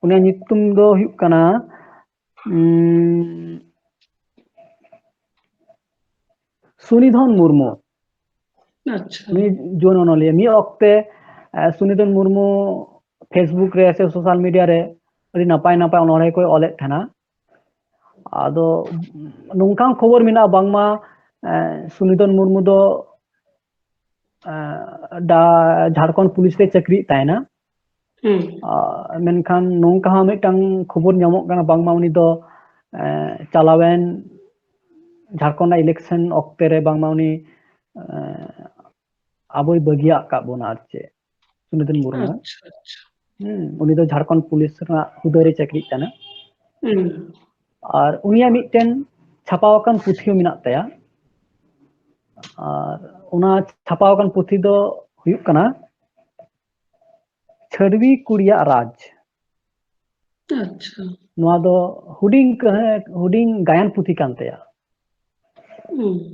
उनिया नितुम दो हुई कना सुनिधन मुर्मू अच्छा जोन अनलिया मी ऑक्टे सुनिधन मुर्मू फेसबुक रे से सोशल मीडिया रे अडी नपाय नपाय अनलिया को ऑले थाना आदो नोंका खबर मिना बांगमा सुनिधन मुर्मू दो झारखंड पुलिस रे चाकरी तायना मेनखान नोंका मिटटांग खबर नामक कना बांगमा उनी दो चलावेन झारखंड इलेक्शन ऑक्टे रे बांगमा उनी आबोय बगिया का बोना आरचे सुनिधन मुर्मू अच्छा अच्छा उनी दो झारखंड पुलिस रा हुदा रे चाकरी ताना और उनिया मिटटेन छापावकन पुथी मिना तया और उना छापावकन पुथी दो हुयुक कना छड़वी कुड़िया राज अच्छा नोआ दो हुडिंग गायन पुथी कान तया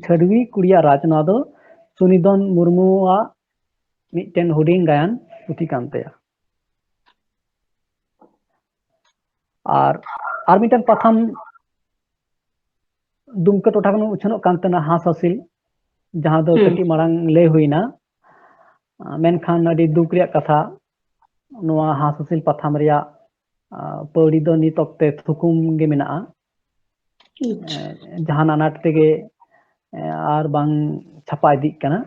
छड़वी कुड़िया राज नोआ दो सुनिधन मुर्मुआ मिटटेन हुडिंग गायन पुथी कान तया और मिटटेन पाथाम दुमका टोठा कन उछनक कान तना हास हसिल जहां दो कटी मारांग ले हुईना मेनखान अडी दुख रिया कथा नोआ हास हसिल पाथाम रिया पौड़ी दो नित ऑक्टे थुकुम गे मेना जहां अनाट तेगे और बांग छापा इदी कना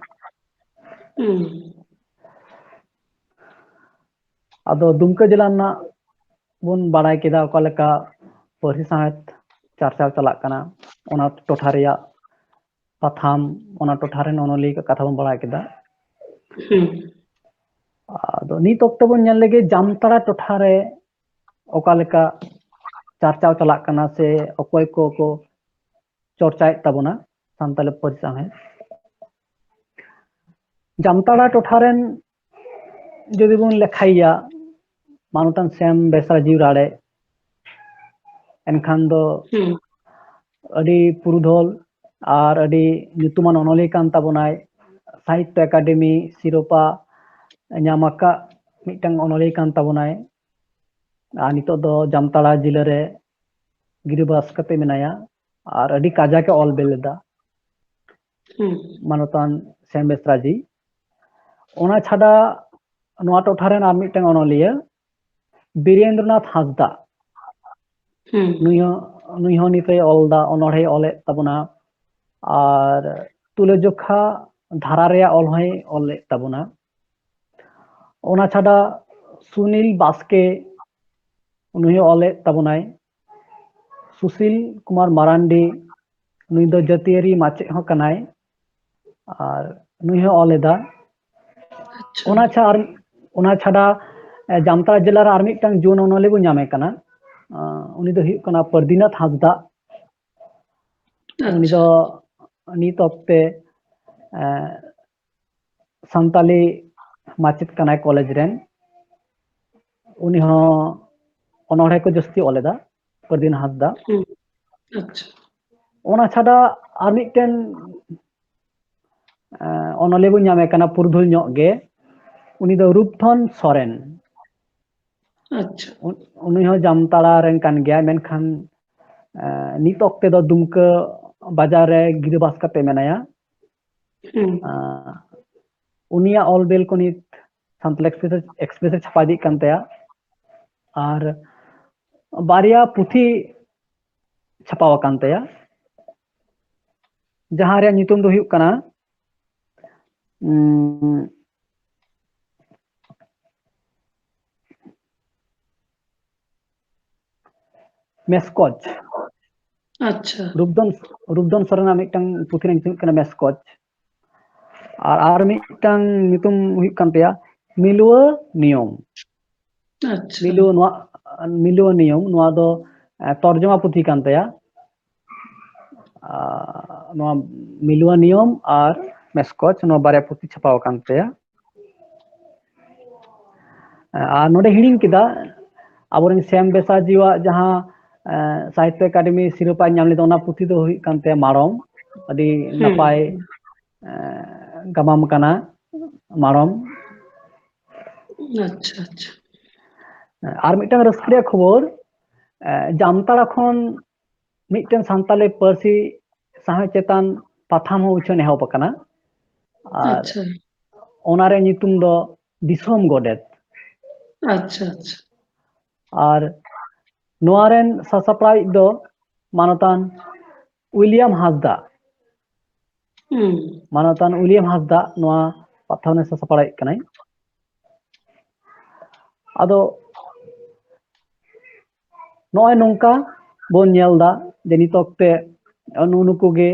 आदो दुमका जिला ना बुन बाड़ाय केदा ओका लेका पार्टी साथ चर्चा चला कना ओना टोठा रिया पाथाम ओना टोठा रे अनलिया का कथा बन बाड़ाय केदा आदो नित ऑक्टे बन नेल लेगे जामताड़ा टोठा रे ओका लेका चर्चा चला कना से अकोय को चर्चाएत ताबोना सानताली पार्टी साथ जामताड़ा टोठा रेन जदि बन लेखाइया मानतान सेम बेसरा जीव राड़े एनखान दो अडी पुरुधोल और अडी नितुमान अनलिया कान ताबोनाय साहित्य एकाडेमी सिरोपा नामाका मिटटांग अनलिया कान ताबोनाय और नितो दो जामताड़ा जिला रे गिरिबास कते मेनाया और अडी काजा के ऑल बेलेदा मानतान सेम बेसरा जी ओना छाड़ा नोआ टोठा रेन आर मिटटांग अनलिया बीरेंद्रनाथ हांसदा नुई निते ऑलदा अनड़े ऑले ताबोना और तुलजोखा धारा रे ऑल होय ऑले ताबोना ओना छाड़ा सुनील बास्के नुई ऑले ताबोनाय सुशील कुमार मारांडी नुई दो जातियारी माचे हो कनाय और नुई हो ऑलेदा ओना छाड़ा जामताड़ा जिला रे आर मिटटांग जोन अनलिया बो नामे कना उनी दो हुयुग कना परदीनाथ हांसदा उनी अच्छा दो नित ऑक्ते संताली माचित कनाय कॉलेज रेन उनी हो अनोढ़े को जस्ती ओलेदा परदीन हांसदा अच्छा ओना छाडा आर मिटन अनोले बो नामे कना पुरधुल ᱧᱚᱜ गे उनी दो रूपधन सोरेन अच्छा उनी हो जामताड़ा रेन कान गया मेनखान नित ऑक्ते दो दुमका बाजार रे गिरबास कते मेनाया उनिया ऑलबेल को नित संतल एक्सप्रेस छापा दी कान तया और बारिया पुथी छापाव कान तया जहां रे नितुम दो हुयुग कना मेस्कोच अच्छा रूपधन सोरेना मिटन पुथी रे नितुम कना मेस्कोच और मिटन नितुम हुयुग कान तया मिलुआ नियम अच्छा मिलुआ नियम नोआ दो तर्जमा पुथी कान तया मिलुआ नियम और मेस्कोच नो बारे पुथी छापाव कान तया और नोडे हिडिंग किदा आबोरेन श्याम बेसाजीवा जहां साहित्य अकादमी सिरोपा नाम लेदा ओना पुथी दो हुयुग कान तया मारम अडी नपाय गमाम कना मारम अच्छा अच्छा और मिटन रस्क्रिया खबर जामताड़ा खन मिटन सांताली पार्सी साहे चेतान पाथाम हो उछन एहब कना और अच्छा ओनारे नितुम दो दिसोम गोडेत अच्छा अच्छा और नोआरेन सासाप्राय दो मानतान उइलियम हांसदा मानतान उइलियम हांसदा नोआ पाथावने सासाप्राय कनाय आदो नोय नोंका बोन नेलदा जे नितोक्ते नुनुकुगे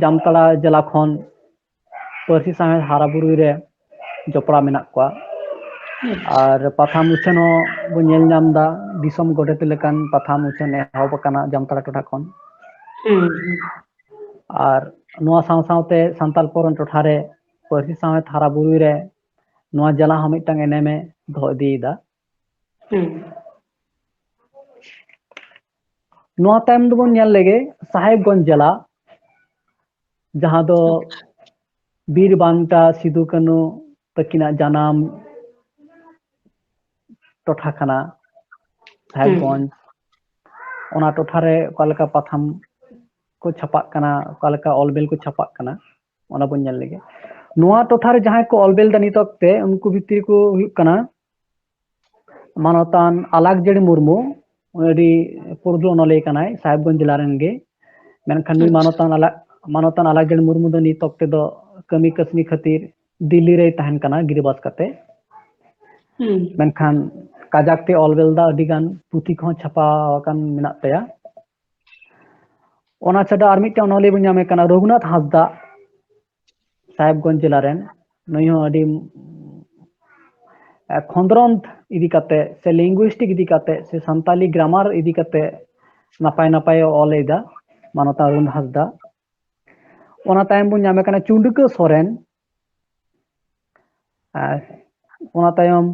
जामताड़ा जिला खन पार्सी साहे हाराबुरु रे जपड़ा मेना को और पाथाम उछन हो बो नेल नामदा दिसोम गोडेत लेकान पाथाम उछन एहब कना जामताड़ा टोठा खन और नोआ साव सावते सांताल पोरन टोठा रे पार्सी साहे हाराबुरु रे नोआ जिला हो मिटन एनेमे दो इदीदा नोआ तायम दो नेल लेगे साहेबगंज जिला जहां दो बीर बांटा सिदु कानू तकिना जानाम टोठा खाना साहेबगंज ओना टोठा रे ओकालका पाथाम को छापाक कना ओकालका ऑलबेल को छापाक कना ओना बन नेल लेगे नोआ टोठा रे जहां को ऑलबेल दा नितोक्ते उनको भित्री को हुयुग कना मानतान आलाकजेड़ी मुर्मू उनी पुरदु ओनले कनाय साहेबगंज जिला रेन गे मेनखान नुई मानतान आलाकजेड़ी मुर्मू दो नितोक्ते दो कमी कसनी खातिर दिल्ली रे तहन कना गिरिबास कते मेनखान काजाकते ऑलबेल दा अडिगान पुथी को छापा कान मेना तया ओना छाडा आर मिटन ओनले बन नामे कना रघुनाथ हांसदा साहेबगंज जिला रेन नुई हो अडी खंद्रंत इदी काते से लिंग्विस्टिक इदी काते से संताली ग्रामार इदी काते नापाय नापाय ऑलेदा मानता अरुण हांसदा ओना तायम बन नामे कना चुंडुका सोरेन ओना तायम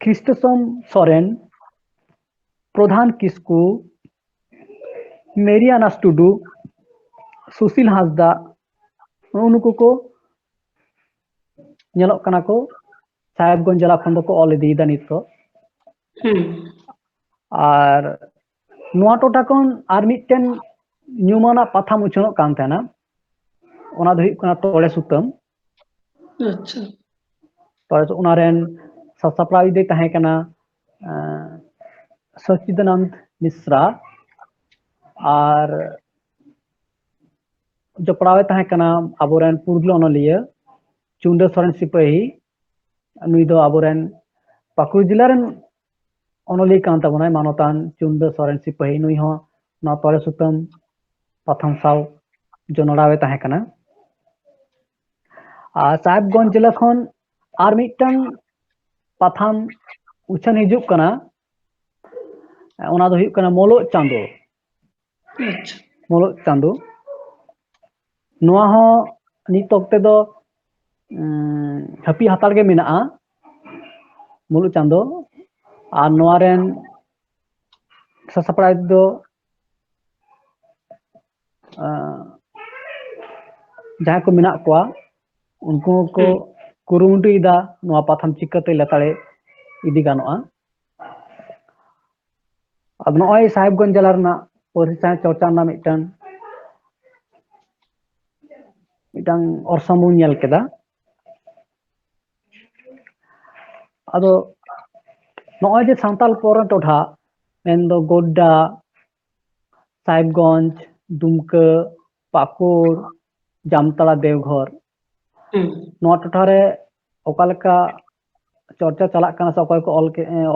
ख्रिस्टसम सोरेन प्रधान किस्कू मेरियानास टुडू सुशील हांसदा उनको को नेलोक कना को साहेबगंज जिला खन को ऑल इदीदा नितो और नोआ टोटा कोन आर मिटन न्यूमाना पाथाम उछनोक कान थाना ओना दो हुयुग कना तोड़े सुतम अच्छा तोड़े ओना रेन सासाप्राय दे तहे कना सच्चिदानंद मिश्रा और जपड़ावे तहे कना आबोरेन पुरगल ओनलिया चुंडा सोरेन सिपाही नुई दो आबोरेन पाकुड़ जिला रेन ओनली कान ताबोनाय मानतान चुंडा सोरेन सिपाही नुई हो ना तोड़े सुतम पाथाम साव जनोड़ावे तहे कना और साहेबगंज जिला खन आर मिटन पाथाम उछन हिजुग कना ᱚᱱᱟ ᱫᱚ ᱦᱩᱭᱩᱜ ᱠᱟᱱᱟ ᱢᱚᱞᱚᱜ ᱪᱟᱸᱫᱳ, ᱟᱪᱪᱷᱟ, ᱢᱩᱞᱩᱜ ᱪᱟᱸᱫᱳ᱾ ᱱᱚᱣᱟ ᱦᱚᱸ ᱱᱤᱛ ᱚᱠᱛᱮ ᱫᱚ ᱦᱟᱹᱯᱤ ᱦᱟᱛᱟᱲ ᱜᱮ ᱢᱮᱱᱟᱜᱼᱟ ᱢᱩᱞᱩᱜ ᱪᱟᱸᱫᱳ, ᱟᱨ ᱱᱚᱣᱟ ᱨᱮᱱ ᱥᱟᱥᱟᱯᱲᱟᱣᱤᱡ ᱫᱚ ᱡᱟᱦᱟᱸᱭ ᱠᱚ ᱢᱮᱱᱟᱜ ᱠᱚᱣᱟ ᱩᱱᱠᱩ ᱦᱚᱸᱠᱚ ᱠᱩᱨᱩᱢᱩᱴᱩᱭᱮᱫᱟ ᱱᱚᱣᱟ ᱯᱟᱛᱷᱟᱢ ᱪᱤᱠᱟᱹᱛᱮ ᱞᱮᱛᱟᱲᱮ ᱤᱫᱤ ᱜᱟᱱᱚᱜᱼᱟ᱾ ᱟᱫᱚ ᱱᱚᱜᱼᱚᱭ ᱥᱟহেᱵᱜᱚᱧᱡᱽ ᱡᱮᱞᱟ ᱨᱮᱱᱟᱜ ᱯᱟᱹᱨᱥᱤ ᱥᱟᱶᱦᱮᱫ ᱪᱚᱨᱪᱟ ᱨᱮᱱᱟᱜ ᱢᱤᱫᱴᱟᱝ ᱚᱨᱥᱚᱝ ᱵᱚᱱ ᱧᱮᱞ ᱠᱮᱫᱟ᱾ ᱟᱫᱚ ᱱᱚᱜᱼᱚᱭ ᱡᱮ ᱥᱟᱱᱛᱟᱞ ᱯᱚᱨᱚᱱ ᱴᱚᱴᱷᱟ ᱢᱮᱱᱫᱚ ᱜᱳᱰᱰᱟ, ᱥᱟহেᱵᱜᱚᱧᱡᱽ, ᱫᱩᱢᱠᱟᱹ, ᱯᱟᱹᱠᱩᱲ, ᱡᱟᱢᱛᱟᱲᱟ, ᱫᱮᱣᱜᱷᱚᱨ, ᱱᱚᱣᱟ ᱴᱚᱴᱷᱟᱨᱮ ᱚᱠᱟ ᱞᱮᱠᱟ ᱪᱚᱨᱪᱟ ᱪᱟᱞᱟᱜ ᱠᱟᱱᱟ ᱥᱮ ᱚᱠᱚᱭ ᱠᱚ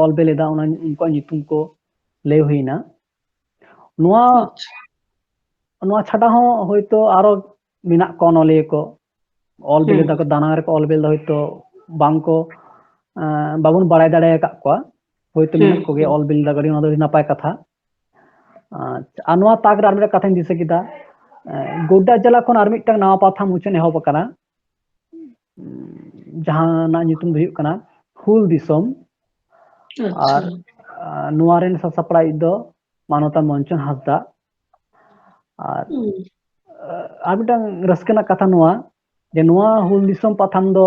ᱚᱞ ᱵᱤᱞ ᱮᱫᱟ ᱚᱱᱟ ᱩᱱᱠᱩᱣᱟᱜ ᱧᱩᱛᱩᱢ ᱠᱚ ᱞᱟᱹᱭ ᱦᱩᱭᱱᱟ᱾ ᱟᱪᱪᱷᱟ, ᱱᱚᱣᱟ ᱪᱷᱟᱰᱟ ᱦᱚᱸ ᱦᱳᱭᱛᱳ ᱟᱨᱚ ᱢᱮᱱᱟᱜ ᱠᱚᱣᱟ ᱚᱱᱚᱞᱤᱭᱟᱹ ᱠᱚ ᱚᱞ ᱵᱤᱞ ᱫᱟᱠᱚ, ᱫᱟᱱᱟᱝ ᱨᱮᱠᱚ ᱚᱞ ᱵᱤᱞ ᱫᱟ, ᱦᱳᱭᱛᱳ ᱵᱟᱝᱠᱚ ᱵᱟᱵᱚᱱ ᱵᱟᱲᱟᱭ ᱫᱟᱲᱮ ᱟᱠᱟᱫ ᱠᱚᱣᱟ, ᱦᱳᱭᱛᱳ ᱢᱮᱱᱟᱜ ᱠᱚᱜᱮᱭᱟ ᱚᱞ ᱵᱤᱞ ᱫᱟ, ᱚᱱᱟ ᱫᱚ ᱟᱹᱰᱤ ᱱᱟᱯᱟᱭ ᱠᱟᱛᱷᱟ᱾ ᱟᱨ ᱱᱚᱣᱟ ᱛᱟᱠ ᱨᱮ ᱟᱨ ᱢᱤᱫᱴᱟᱝ ᱠᱟᱛᱷᱟᱧ ᱫᱤᱥᱟᱹ ᱠᱮᱫᱟ, ᱜᱳᱰᱰᱟ ᱡᱮᱞᱟ ᱠᱷᱚᱱ ᱟᱨ ᱢᱤᱫᱴᱟᱝ ᱱᱟᱣᱟ ᱯᱟᱛᱷᱟᱢ ᱩᱪᱷᱟᱹᱱ ᱮᱦᱚᱵ ᱟᱠᱟᱱᱟ, ᱡᱟᱦᱟᱸᱱᱟᱜ ᱧᱩᱛᱩᱢ ᱫᱚ ᱦᱩᱭᱩᱜ ᱠᱟᱱᱟ ᱦᱩᱞ ᱫᱤᱥᱚᱢ, ᱟᱪᱪᱷᱟ, ᱟᱨ ᱱᱚᱣᱟ ᱨᱮᱱ ᱥᱟᱥᱟᱯᱲᱟᱣᱤᱡ ᱫᱚ ᱢᱟᱱᱚᱛᱟ ᱢᱚᱧᱪᱚᱱ ᱦᱟᱸᱥᱫᱟ᱾ ᱟᱨ ᱢᱤᱫᱴᱟᱝ ᱨᱟᱹᱥᱠᱟᱹ ᱨᱮᱱᱟᱜ ᱠᱟᱛᱷᱟ ᱱᱚᱣᱟ ᱡᱮ ᱱᱚᱣᱟ ᱦᱩᱞ ᱫᱤᱥᱚᱢ ᱯᱟᱛᱷᱟᱢ ᱫᱚ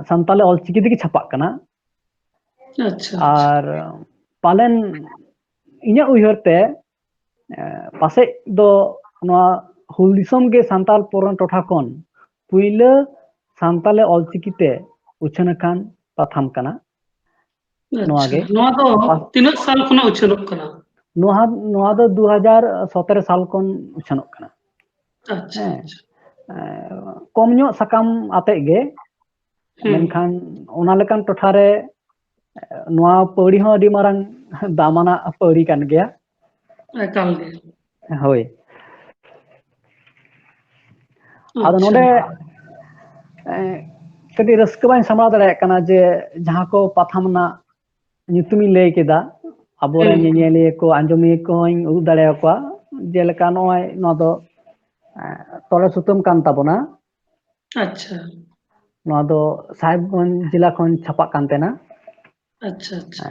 ᱥᱟᱱᱛᱟᱞᱤ ᱚᱞᱪᱤᱠᱤ ᱛᱮᱜᱮ ᱪᱷᱟᱯᱟᱜ ᱠᱟᱱᱟ᱾ ᱟᱪᱪᱷᱟ, ᱟᱨ ᱯᱟᱞᱮᱱ ᱤᱧᱟᱹᱜ ᱩᱭᱦᱟᱹᱨ ᱛᱮ ᱯᱟᱥᱮᱡ ᱫᱚ ᱱᱚᱣᱟ ᱦᱩᱞ ᱫᱤᱥᱚᱢ ᱜᱮ ᱥᱟᱱᱛᱟᱞ ᱯᱚᱨᱚᱱ ᱴᱚᱴᱷᱟ ᱠᱷᱚᱱ ᱯᱩᱭᱞᱟᱹ ᱥᱟᱱᱛᱟᱞᱤ ᱚᱞᱪᱤᱠᱤᱛᱮ ᱩᱪᱷᱟᱹᱱ ᱟᱠᱟᱱ ᱯᱟᱛᱷᱟᱢ ᱠᱟᱱᱟ᱾ ᱟᱪᱪᱷᱟ, ᱜᱮ ᱱᱚᱣᱟ ᱫᱚ ᱛᱤᱱᱟᱹᱜ ᱥᱟᱞ ᱠᱷᱚᱱᱟᱜ ᱩᱪᱷᱟᱹᱱᱚᱜ ᱠᱟᱱᱟ? ᱱᱚᱣᱟ ᱫᱚ 2017 ᱥᱟᱞ ᱠᱷᱚᱱ ᱩᱪᱷᱟᱹᱱᱚᱜ ᱠᱟᱱᱟ᱾ ᱟᱪᱪᱷᱟ, ᱦᱮᱸ, ᱟᱪᱪᱷᱟ, ᱠᱚᱢ ᱧᱚᱜ ᱥᱟᱠᱟᱢ ᱟᱛᱮᱫ ᱜᱮ, ᱢᱮᱱᱠᱷᱟᱱ ᱚᱱᱟ ᱞᱮᱠᱟᱱ ᱴᱚᱴᱷᱟᱨᱮ ᱱᱚᱣᱟ ᱯᱟᱹᱣᱲᱤ ᱦᱚᱸ ᱟᱹᱰᱤ ᱢᱟᱨᱟᱝ ᱫᱟᱢᱟᱱᱟᱜ ᱯᱟᱹᱣᱲᱤ ᱠᱟᱱ ᱜᱮᱭᱟ᱾ ᱮᱠᱟᱞ ᱜᱮ᱾ ᱦᱳᱭ, ᱟᱫᱚ ᱟᱪᱪᱷᱟ, ᱱᱚᱰᱮ ᱠᱟᱹᱴᱤᱡ ᱨᱟᱹᱥᱠᱟᱹ ᱵᱟᱹᱧ ᱥᱟᱢᱵᱲᱟᱣ ᱫᱟᱲᱮᱭᱟᱜ ᱠᱟᱱᱟ ᱡᱮ ᱡᱟᱦᱟᱸ ᱠᱚ ᱯᱟᱛᱷᱟᱢ ᱨᱮᱱᱟᱜ ᱧᱩᱛᱩᱢᱤᱧ ᱞᱟᱹᱭ ᱠᱮᱫᱟ, ᱟᱵᱚᱨᱮᱱ ᱧᱮᱧᱮᱞᱤᱭᱟᱹ ᱠᱚ ᱟᱸᱡᱚᱢᱤᱭᱟᱹ ᱠᱚᱦᱚᱧ ᱩᱫᱩᱜ ᱫᱟᱲᱮᱭᱟᱠᱚᱣᱟ, ᱡᱮᱞᱮᱠᱟ ᱱᱚᱜᱼᱚᱭ ᱱᱚᱣᱟ ᱫᱚ ᱛᱚᱲᱮ ᱥᱩᱛᱟᱹᱢ ᱠᱟᱱ ᱛᱟᱵᱚᱱᱟ᱾ ᱟᱪᱪᱷᱟ, ᱱᱚᱣᱟ ᱫᱚ ᱥᱟহেᱵᱜᱚᱧᱡᱽ ᱡᱮᱞᱟ ᱠᱷᱚᱱ ᱪᱷᱟᱯᱟᱜ ᱠᱟᱱ ᱛᱟᱦᱮᱱᱟ᱾ ᱟᱪᱪᱷᱟ, ᱟᱪᱪᱷᱟ,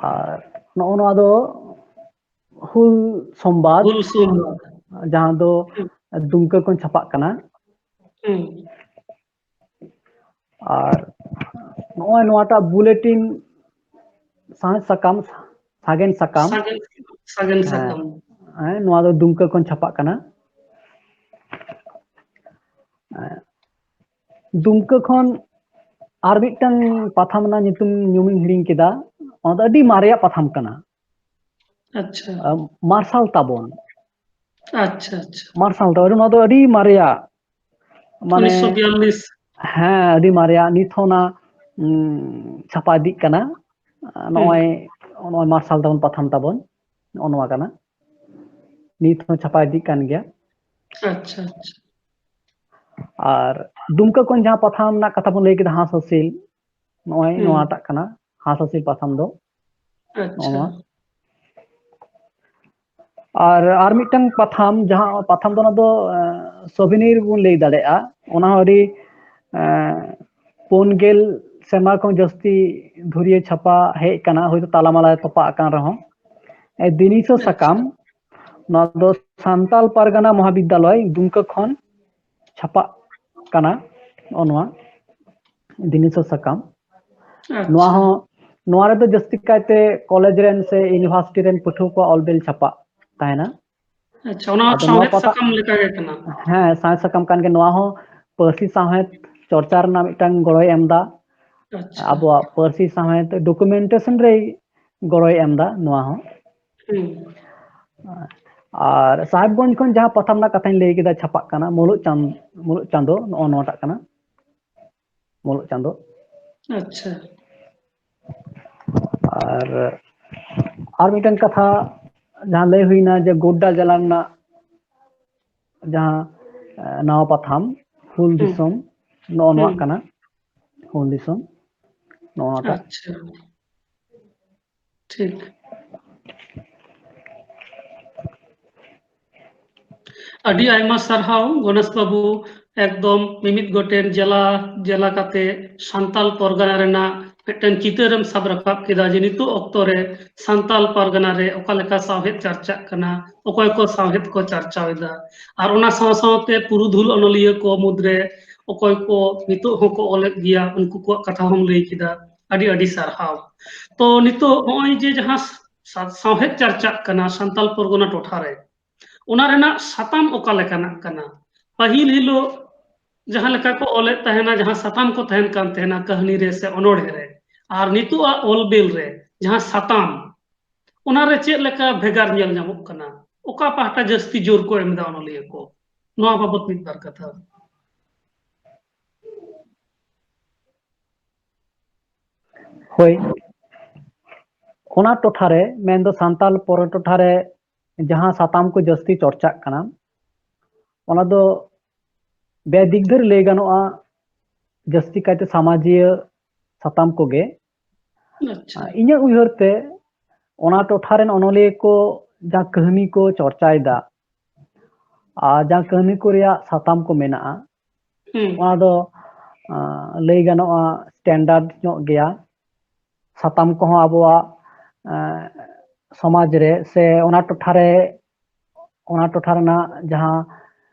ᱟᱨ ᱱᱚᱜᱼᱚ ᱱᱚᱣᱟ ᱫᱚ ᱦᱩᱞ ᱥᱚᱝᱵᱟᱫ, ᱦᱩᱞ ᱥᱚᱢᱵᱟᱫ, ᱡᱟᱦᱟᱸ ᱫᱚ ᱫᱩᱢᱠᱟᱹ ᱠᱷᱚᱱ ᱪᱷᱟᱯᱟᱜ ᱠᱟᱱᱟ᱾ ᱟᱨ ᱱᱚᱜᱼᱚᱭ ᱱᱚᱣᱟᱴᱟᱜ ᱵᱩᱞᱮᱴᱤᱱ ᱥᱟᱸᱦᱮᱫ ᱥᱟᱠᱟᱢ, ᱥᱟᱜᱮᱱ ᱥᱟᱠᱟᱢ, ᱥᱟᱜᱮᱱ ᱥᱟᱠᱟᱢ, ᱦᱮᱸ, ᱱᱚᱣᱟ ᱫᱚ ᱫᱩᱢᱠᱟᱹ ᱠᱷᱚᱱ ᱪᱷᱟᱯᱟᱜ ᱠᱟᱱᱟ᱾ ᱫᱩᱢᱠᱟᱹ ᱠᱷᱚᱱ ᱟᱨ ᱢᱤᱫᱴᱟᱝ ᱯᱟᱛᱷᱟᱢ ᱨᱮᱱᱟᱜ ᱧᱩᱢᱤᱧ ᱦᱤᱲᱤᱧ ᱠᱮᱫᱟ, ᱚᱱᱟ ᱫᱚ ᱟᱹᱰᱤ ᱢᱟᱨᱮᱭᱟᱜ ᱯᱟᱛᱷᱟᱢ ᱠᱟᱱᱟ, ᱟᱪᱪᱷᱟ, ᱢᱟᱨᱥᱟᱞ ᱛᱟᱵᱚᱱ᱾ ᱟᱪᱪᱷᱟ, ᱟᱪᱪᱷᱟ, ᱢᱟᱨᱥᱟᱞ ᱛᱟᱵᱚᱱ, ᱱᱚᱣᱟ ᱫᱚ ᱟᱹᱰᱤ ᱢᱟᱨᱮᱭᱟᱜ, ᱢᱟᱱᱮ 1942, ᱦᱮᱸ, ᱟᱹᱰᱤ ᱢᱟᱨᱮᱭᱟᱜ, ᱱᱤᱛ ᱦᱚᱸ ᱚᱱᱟ ᱪᱷᱟᱯᱟ ᱤᱫᱤᱜ ᱠᱟᱱᱟ᱾ ᱱᱚᱜᱼᱚᱭ ᱢᱟᱨᱥᱟᱞ ᱛᱟᱵᱚᱱ ᱯᱟᱛᱷᱟᱢ ᱛᱟᱵᱚᱱ, ᱱᱚᱜᱼᱚ ᱱᱚᱣᱟ ᱠᱟᱱᱟ, ᱱᱤᱛ ᱦᱚᱸ ᱪᱷᱟᱯᱟ ᱤᱫᱤᱜ ᱠᱟᱱ ᱜᱮᱭᱟ᱾ ᱟᱪᱪᱷᱟ, ᱟᱪᱪᱷᱟ, ᱟᱨ ᱫᱩᱢᱠᱟᱹ ᱠᱷᱚᱱ ᱡᱟᱦᱟᱸ ᱯᱟᱛᱷᱟᱢ ᱨᱮᱱᱟᱜ ᱠᱟᱛᱷᱟ ᱵᱚᱱ ᱞᱟᱹᱭ ᱠᱮᱫᱟ, ᱦᱟᱸᱥᱼᱦᱟᱸᱥᱞᱤ, ᱱᱚᱜᱼᱚᱭ ᱱᱚᱣᱟᱴᱟᱜ ᱠᱟᱱᱟ ᱦᱟᱸᱥᱼᱦᱟᱸᱥᱞᱤ ᱯᱟᱛᱷᱟᱢ ᱫᱚ, ᱱᱚᱜᱼᱚ ᱟᱪᱪᱷᱟ, ᱱᱚᱣᱟ᱾ ᱟᱨ ᱢᱤᱫᱴᱟᱝ ᱯᱟᱛᱷᱟᱢ, ᱡᱟᱦᱟᱸ ᱯᱟᱛᱷᱟᱢ ᱫᱚ ᱚᱱᱟ ᱫᱚ ᱥᱚᱵᱤᱱᱤᱨ ᱵᱚᱱ ᱞᱟᱹᱭ ᱫᱟᱲᱮᱭᱟᱜᱼᱟ, ᱚᱱᱟ ᱦᱚᱸ ᱟᱹᱰᱤ 4 ᱥᱮᱨᱢᱟ ᱠᱷᱚᱱ ᱡᱟᱹᱥᱛᱤ ᱫᱷᱩᱨᱤᱭᱟᱹ ᱪᱷᱟᱯᱟ ᱦᱮᱡ ᱟᱠᱟᱱᱟ, ᱦᱚᱭᱛᱳ ᱛᱟᱞᱟᱢᱟᱞᱟ ᱛᱚᱯᱟᱜ ᱟᱠᱟᱱ ᱨᱮᱦᱚᱸ, ᱫᱤᱱᱤᱥᱚ ᱟᱪᱪᱷᱟ, ᱥᱟᱠᱟᱢ, ᱱᱚᱣᱟ ᱫᱚ ᱥᱟᱱᱛᱟᱞ ᱯᱟᱨᱜᱟᱱᱟ ᱢᱚᱦᱟ ᱵᱤᱫᱽᱫᱟᱞᱚᱭ ᱫᱩᱢᱠᱟᱹ ᱠᱷᱚᱱ ᱪᱷᱟᱯᱟᱜ ᱠᱟᱱᱟ᱾ ᱱᱚᱜᱼᱚ ᱱᱚᱣᱟ ᱫᱤᱱᱤᱥᱚ ᱥᱟᱠᱟᱢ, ᱱᱚᱣᱟ ᱟᱪᱪᱷᱟ, ᱦᱚᱸ, ᱱᱚᱣᱟ ᱨᱮᱫᱚ ᱡᱟᱹᱥᱛᱤ ᱠᱟᱭᱛᱮ ᱠᱚᱞᱮᱡᱽ ᱨᱮᱱ ᱥᱮ ᱤᱭᱩᱱᱤᱵᱷᱟᱨᱥᱤᱴᱤ ᱨᱮᱱ ᱯᱟᱹᱴᱷᱩᱣᱟᱹ ᱠᱚᱣᱟᱜ ᱚᱞ-ᱵᱤᱞ ᱪᱷᱟᱯᱟᱜ ᱛᱟᱦᱮᱱᱟ᱾ ᱟᱪᱪᱷᱟ, ᱚᱱᱟ ᱦᱚᱸ ᱟᱫᱚ ᱱᱚᱣᱟ ᱥᱟᱶᱦᱮᱫ ᱯᱟᱛᱟ, ᱥᱟᱠᱟᱢ ᱞᱮᱠᱟᱜᱮ ᱠᱟᱱᱟ᱾ ᱦᱮᱸ, ᱥᱟᱸᱦᱮᱫ ᱥᱟᱠᱟᱢ ᱠᱟᱱ ᱜᱮ, ᱱᱚᱣᱟ ᱦᱚᱸ ᱯᱟᱹᱨᱥᱤ ᱥᱟᱶᱦᱮᱫ ᱪᱚᱨᱪᱟ ᱨᱮᱱᱟᱜ ᱢᱤᱫᱴᱟᱝ ᱜᱚᱲᱚᱭ ᱮᱢᱫᱟ, ᱟᱪᱪᱷᱟ, ᱟᱵᱚᱣᱟᱜ ᱯᱟᱹᱨᱥᱤ ᱥᱟᱶᱦᱮᱫ ᱰᱚᱠᱩᱢᱮᱱᱴᱮᱥᱚᱱ ᱨᱮ ᱜᱚᱲᱚᱭ ᱮᱢᱫᱟ ᱱᱚᱣᱟ ᱦᱚᱸ᱾ ᱟᱨ ᱥᱟহেᱵᱜᱚᱧᱡᱽ ᱠᱷᱚᱱ ᱡᱟᱦᱟᱸ ᱯᱟᱛᱷᱟᱢ ᱨᱮᱱᱟᱜ ᱠᱟᱛᱷᱟᱧ ᱞᱟᱹᱭ ᱠᱮᱫᱟ ᱪᱷᱟᱯᱟᱜ ᱠᱟᱱᱟ, ᱢᱩᱞᱩᱜ ᱪᱟᱸᱫᱳ, ᱱᱚᱜᱼᱚ ᱱᱚᱣᱟᱴᱟᱜ ᱠᱟᱱᱟ, ᱢᱩᱞᱩᱜ ᱪᱟᱸᱫᱳ᱾ ᱟᱪᱪᱷᱟ, ᱟᱨ ᱢᱤᱫᱴᱟᱝ ᱠᱟᱛᱷᱟ ᱡᱟᱦᱟᱸ ᱞᱟᱹᱭ ᱦᱩᱭᱱᱟ ᱡᱮ ᱜᱳᱰᱰᱟ ᱡᱮᱞᱟ ᱨᱮᱱᱟᱜ ᱡᱟᱦᱟᱸ ᱱᱟᱣᱟ ᱯᱟᱛᱷᱟᱢ ᱦᱩᱞ ᱫᱤᱥᱚᱢ, ᱱᱚᱜᱼᱚ ᱱᱚᱣᱟ ᱠᱟᱱᱟ ᱦᱩᱞ ᱫᱤᱥᱚᱢ, ᱱᱚᱜᱼᱚ ᱱᱚᱣᱟᱴᱟᱜ᱾ ᱟᱪᱪᱷᱟ, ठीक ᱟᱹᱰᱤ ᱟᱭᱢᱟ ᱥᱟᱨᱦᱟᱣ ᱜᱚᱱᱮᱥ ᱵᱟᱵᱩ ᱮᱠᱫᱚᱢ ᱢᱤᱢᱤᱫ ᱜᱚᱴᱮᱱ ᱡᱮᱞᱟ ᱠᱟᱛᱮ ᱥᱟᱱᱛᱟᱞ ᱯᱚᱨᱜᱟᱱᱟ ᱨᱮᱱᱟᱜ ᱢᱤᱫᱴᱮᱱ ᱪᱤᱛᱟᱹᱨᱮᱢ ᱥᱟᱵ ᱨᱟᱠᱟᱵ ᱠᱮᱫᱟ ᱡᱮ ᱱᱤᱛᱚᱜ ᱚᱠᱛᱚ ᱨᱮ ᱥᱟᱱᱛᱟᱞ ᱯᱟᱨᱜᱟᱱᱟ ᱨᱮ ᱚᱠᱟ ᱞᱮᱠᱟ ᱥᱟᱶᱦᱮᱫ ᱪᱟᱨᱪᱟᱜ ᱠᱟᱱᱟ, ᱚᱠᱚᱭ ᱠᱚ ᱥᱟᱶᱦᱮᱫ ᱠᱚ ᱪᱟᱨᱪᱟᱣ ᱮᱫᱟ ᱟᱨ ᱚᱱᱟ ᱥᱟᱶᱛᱮ ᱯᱩᱨᱩᱫᱷᱩᱞ ᱚᱱᱚᱞᱤᱭᱟᱹ ᱠᱚ ᱢᱩᱫᱽᱨᱮ ᱚᱠᱚᱭ ᱠᱚ ᱱᱤᱛᱚᱜ ᱦᱚᱸᱠᱚ ᱚᱞᱮᱫ ᱜᱮᱭᱟ ᱩᱱᱠᱩ ᱠᱚᱣᱟᱜ ᱠᱟᱛᱷᱟ ᱦᱚᱸᱢ ᱞᱟᱹᱭ ᱠᱮᱫᱟ, ᱟᱹᱰᱤ ᱟᱹᱰᱤ ᱥᱟᱨᱦᱟᱣ। ᱛᱚ ᱱᱤᱛᱚᱜ ᱱᱚᱜᱼᱚᱭ ᱡᱮ ᱡᱟᱦᱟᱸ ᱥᱟᱶᱦᱮᱫ ᱪᱟᱨᱪᱟᱜ ᱠᱟᱱᱟ ᱥᱟᱱᱛᱟᱞ ᱯᱚᱨᱜᱚᱱᱟ ᱴᱚᱴᱷᱟ ᱨᱮ, ᱚᱱᱟ ᱨᱮᱱᱟᱜ ᱥᱟᱛᱟᱢ ᱚᱠᱟ ᱞᱮᱠᱟᱱᱟᱜ ᱠᱟᱱᱟ? ᱯᱟᱹᱦᱤᱞ ᱦᱤᱞᱳᱜ ᱡᱟᱦᱟᱸ ᱞᱮᱠᱟ ᱠᱚ ᱚᱞᱮᱫ ᱛᱟᱦᱮᱱᱟ, ᱡᱟᱦᱟᱸ ᱥᱟᱛᱟᱢ ᱠᱚ ᱛᱟᱦᱮᱱ ᱠᱟᱱ ᱛᱟᱦᱮᱱᱟ ᱠᱟᱹᱦᱱᱤ ᱨᱮ ᱥᱮ ᱚᱱᱚᱬᱦᱮ ᱨᱮ, ᱟᱨ ᱱᱤᱛᱚᱜᱟᱜ ᱚᱞ ᱵᱤᱞ ᱨᱮ ᱡᱟᱦᱟᱸ ᱥᱟᱛᱟᱢ, ᱚᱱᱟᱨᱮ ᱪᱮᱫ ᱞᱮᱠᱟ ᱵᱷᱮᱜᱟᱨ ᱧᱮᱞ ᱧᱟᱢᱚᱜ ᱠᱟᱱᱟ? ᱚᱠᱟ ᱯᱟᱦᱴᱟ ᱡᱟᱹᱥᱛᱤ ᱡᱳᱨ ᱠᱚ ᱮᱢ ᱮᱫᱟ ᱚᱱᱚᱞᱤᱭᱟᱹ ᱠᱚ? ᱱᱚᱣᱟ ᱵᱟᱵᱚᱫ ᱢᱤᱫ ᱵᱟᱨ ᱠᱟᱛᱷᱟ। ᱦᱳᱭ, ᱚᱱᱟ ᱴᱚᱴᱷᱟᱨᱮ ᱢᱮᱱᱫᱚ ᱥᱟᱱᱛᱟᱞ ᱯᱚᱨᱚ ᱴᱚᱴᱷᱟᱨᱮ ᱡᱟᱦᱟᱸ ᱥᱟᱛᱟᱢ ᱠᱚ ᱡᱟᱹᱥᱛᱤ ᱪᱚᱨᱪᱟᱜ ᱠᱟᱱᱟ, ᱚᱱᱟ ᱫᱚ ᱵᱮᱫᱤᱠ ᱫᱷᱟᱹᱨ ᱞᱟᱹᱭ ᱜᱟᱱᱚᱜᱼᱟ ᱡᱟᱹᱥᱛᱤ ᱠᱟᱭᱛᱮ ᱥᱟᱢᱟᱡᱤᱭᱟᱹ ᱥᱟᱛᱟᱢ ᱠᱚᱜᱮ। ᱟᱪᱪᱷᱟ ᱤᱧᱟᱹᱜ ᱩᱭᱦᱟᱹᱨ ᱛᱮ ᱚᱱᱟ ᱴᱚᱴᱷᱟ ᱨᱮᱱ ᱚᱱᱚᱞᱤᱭᱟᱹ ᱠᱚ ᱡᱟᱦᱟᱸ ᱠᱟᱹᱦᱱᱤ ᱠᱚ ᱪᱚᱨᱪᱟᱭᱮᱫᱟ ᱟᱨ ᱡᱟᱦᱟᱸ ᱠᱟᱹᱦᱱᱤ ᱠᱚ ᱨᱮᱭᱟᱜ ᱥᱟᱛᱟᱢ ko ᱢᱮᱱᱟᱜᱼᱟ, ᱚᱱᱟ ᱫᱚ ᱞᱟᱹᱭ ᱜᱟᱱᱚᱜᱼᱟ ᱥᱴᱮᱱᱰᱟᱨᱰ ᱧᱚᱜ ᱜᱮᱭᱟ। ᱥᱟᱛᱟᱢ ᱠᱚᱦᱚᱸ ᱟᱵᱚᱣᱟᱜ ᱥᱚᱢᱟᱡᱽ ᱨᱮ ᱥᱮ ᱚᱱᱟ ᱴᱚᱴᱷᱟ ᱨᱮᱱᱟᱜ ᱡᱟᱦᱟᱸ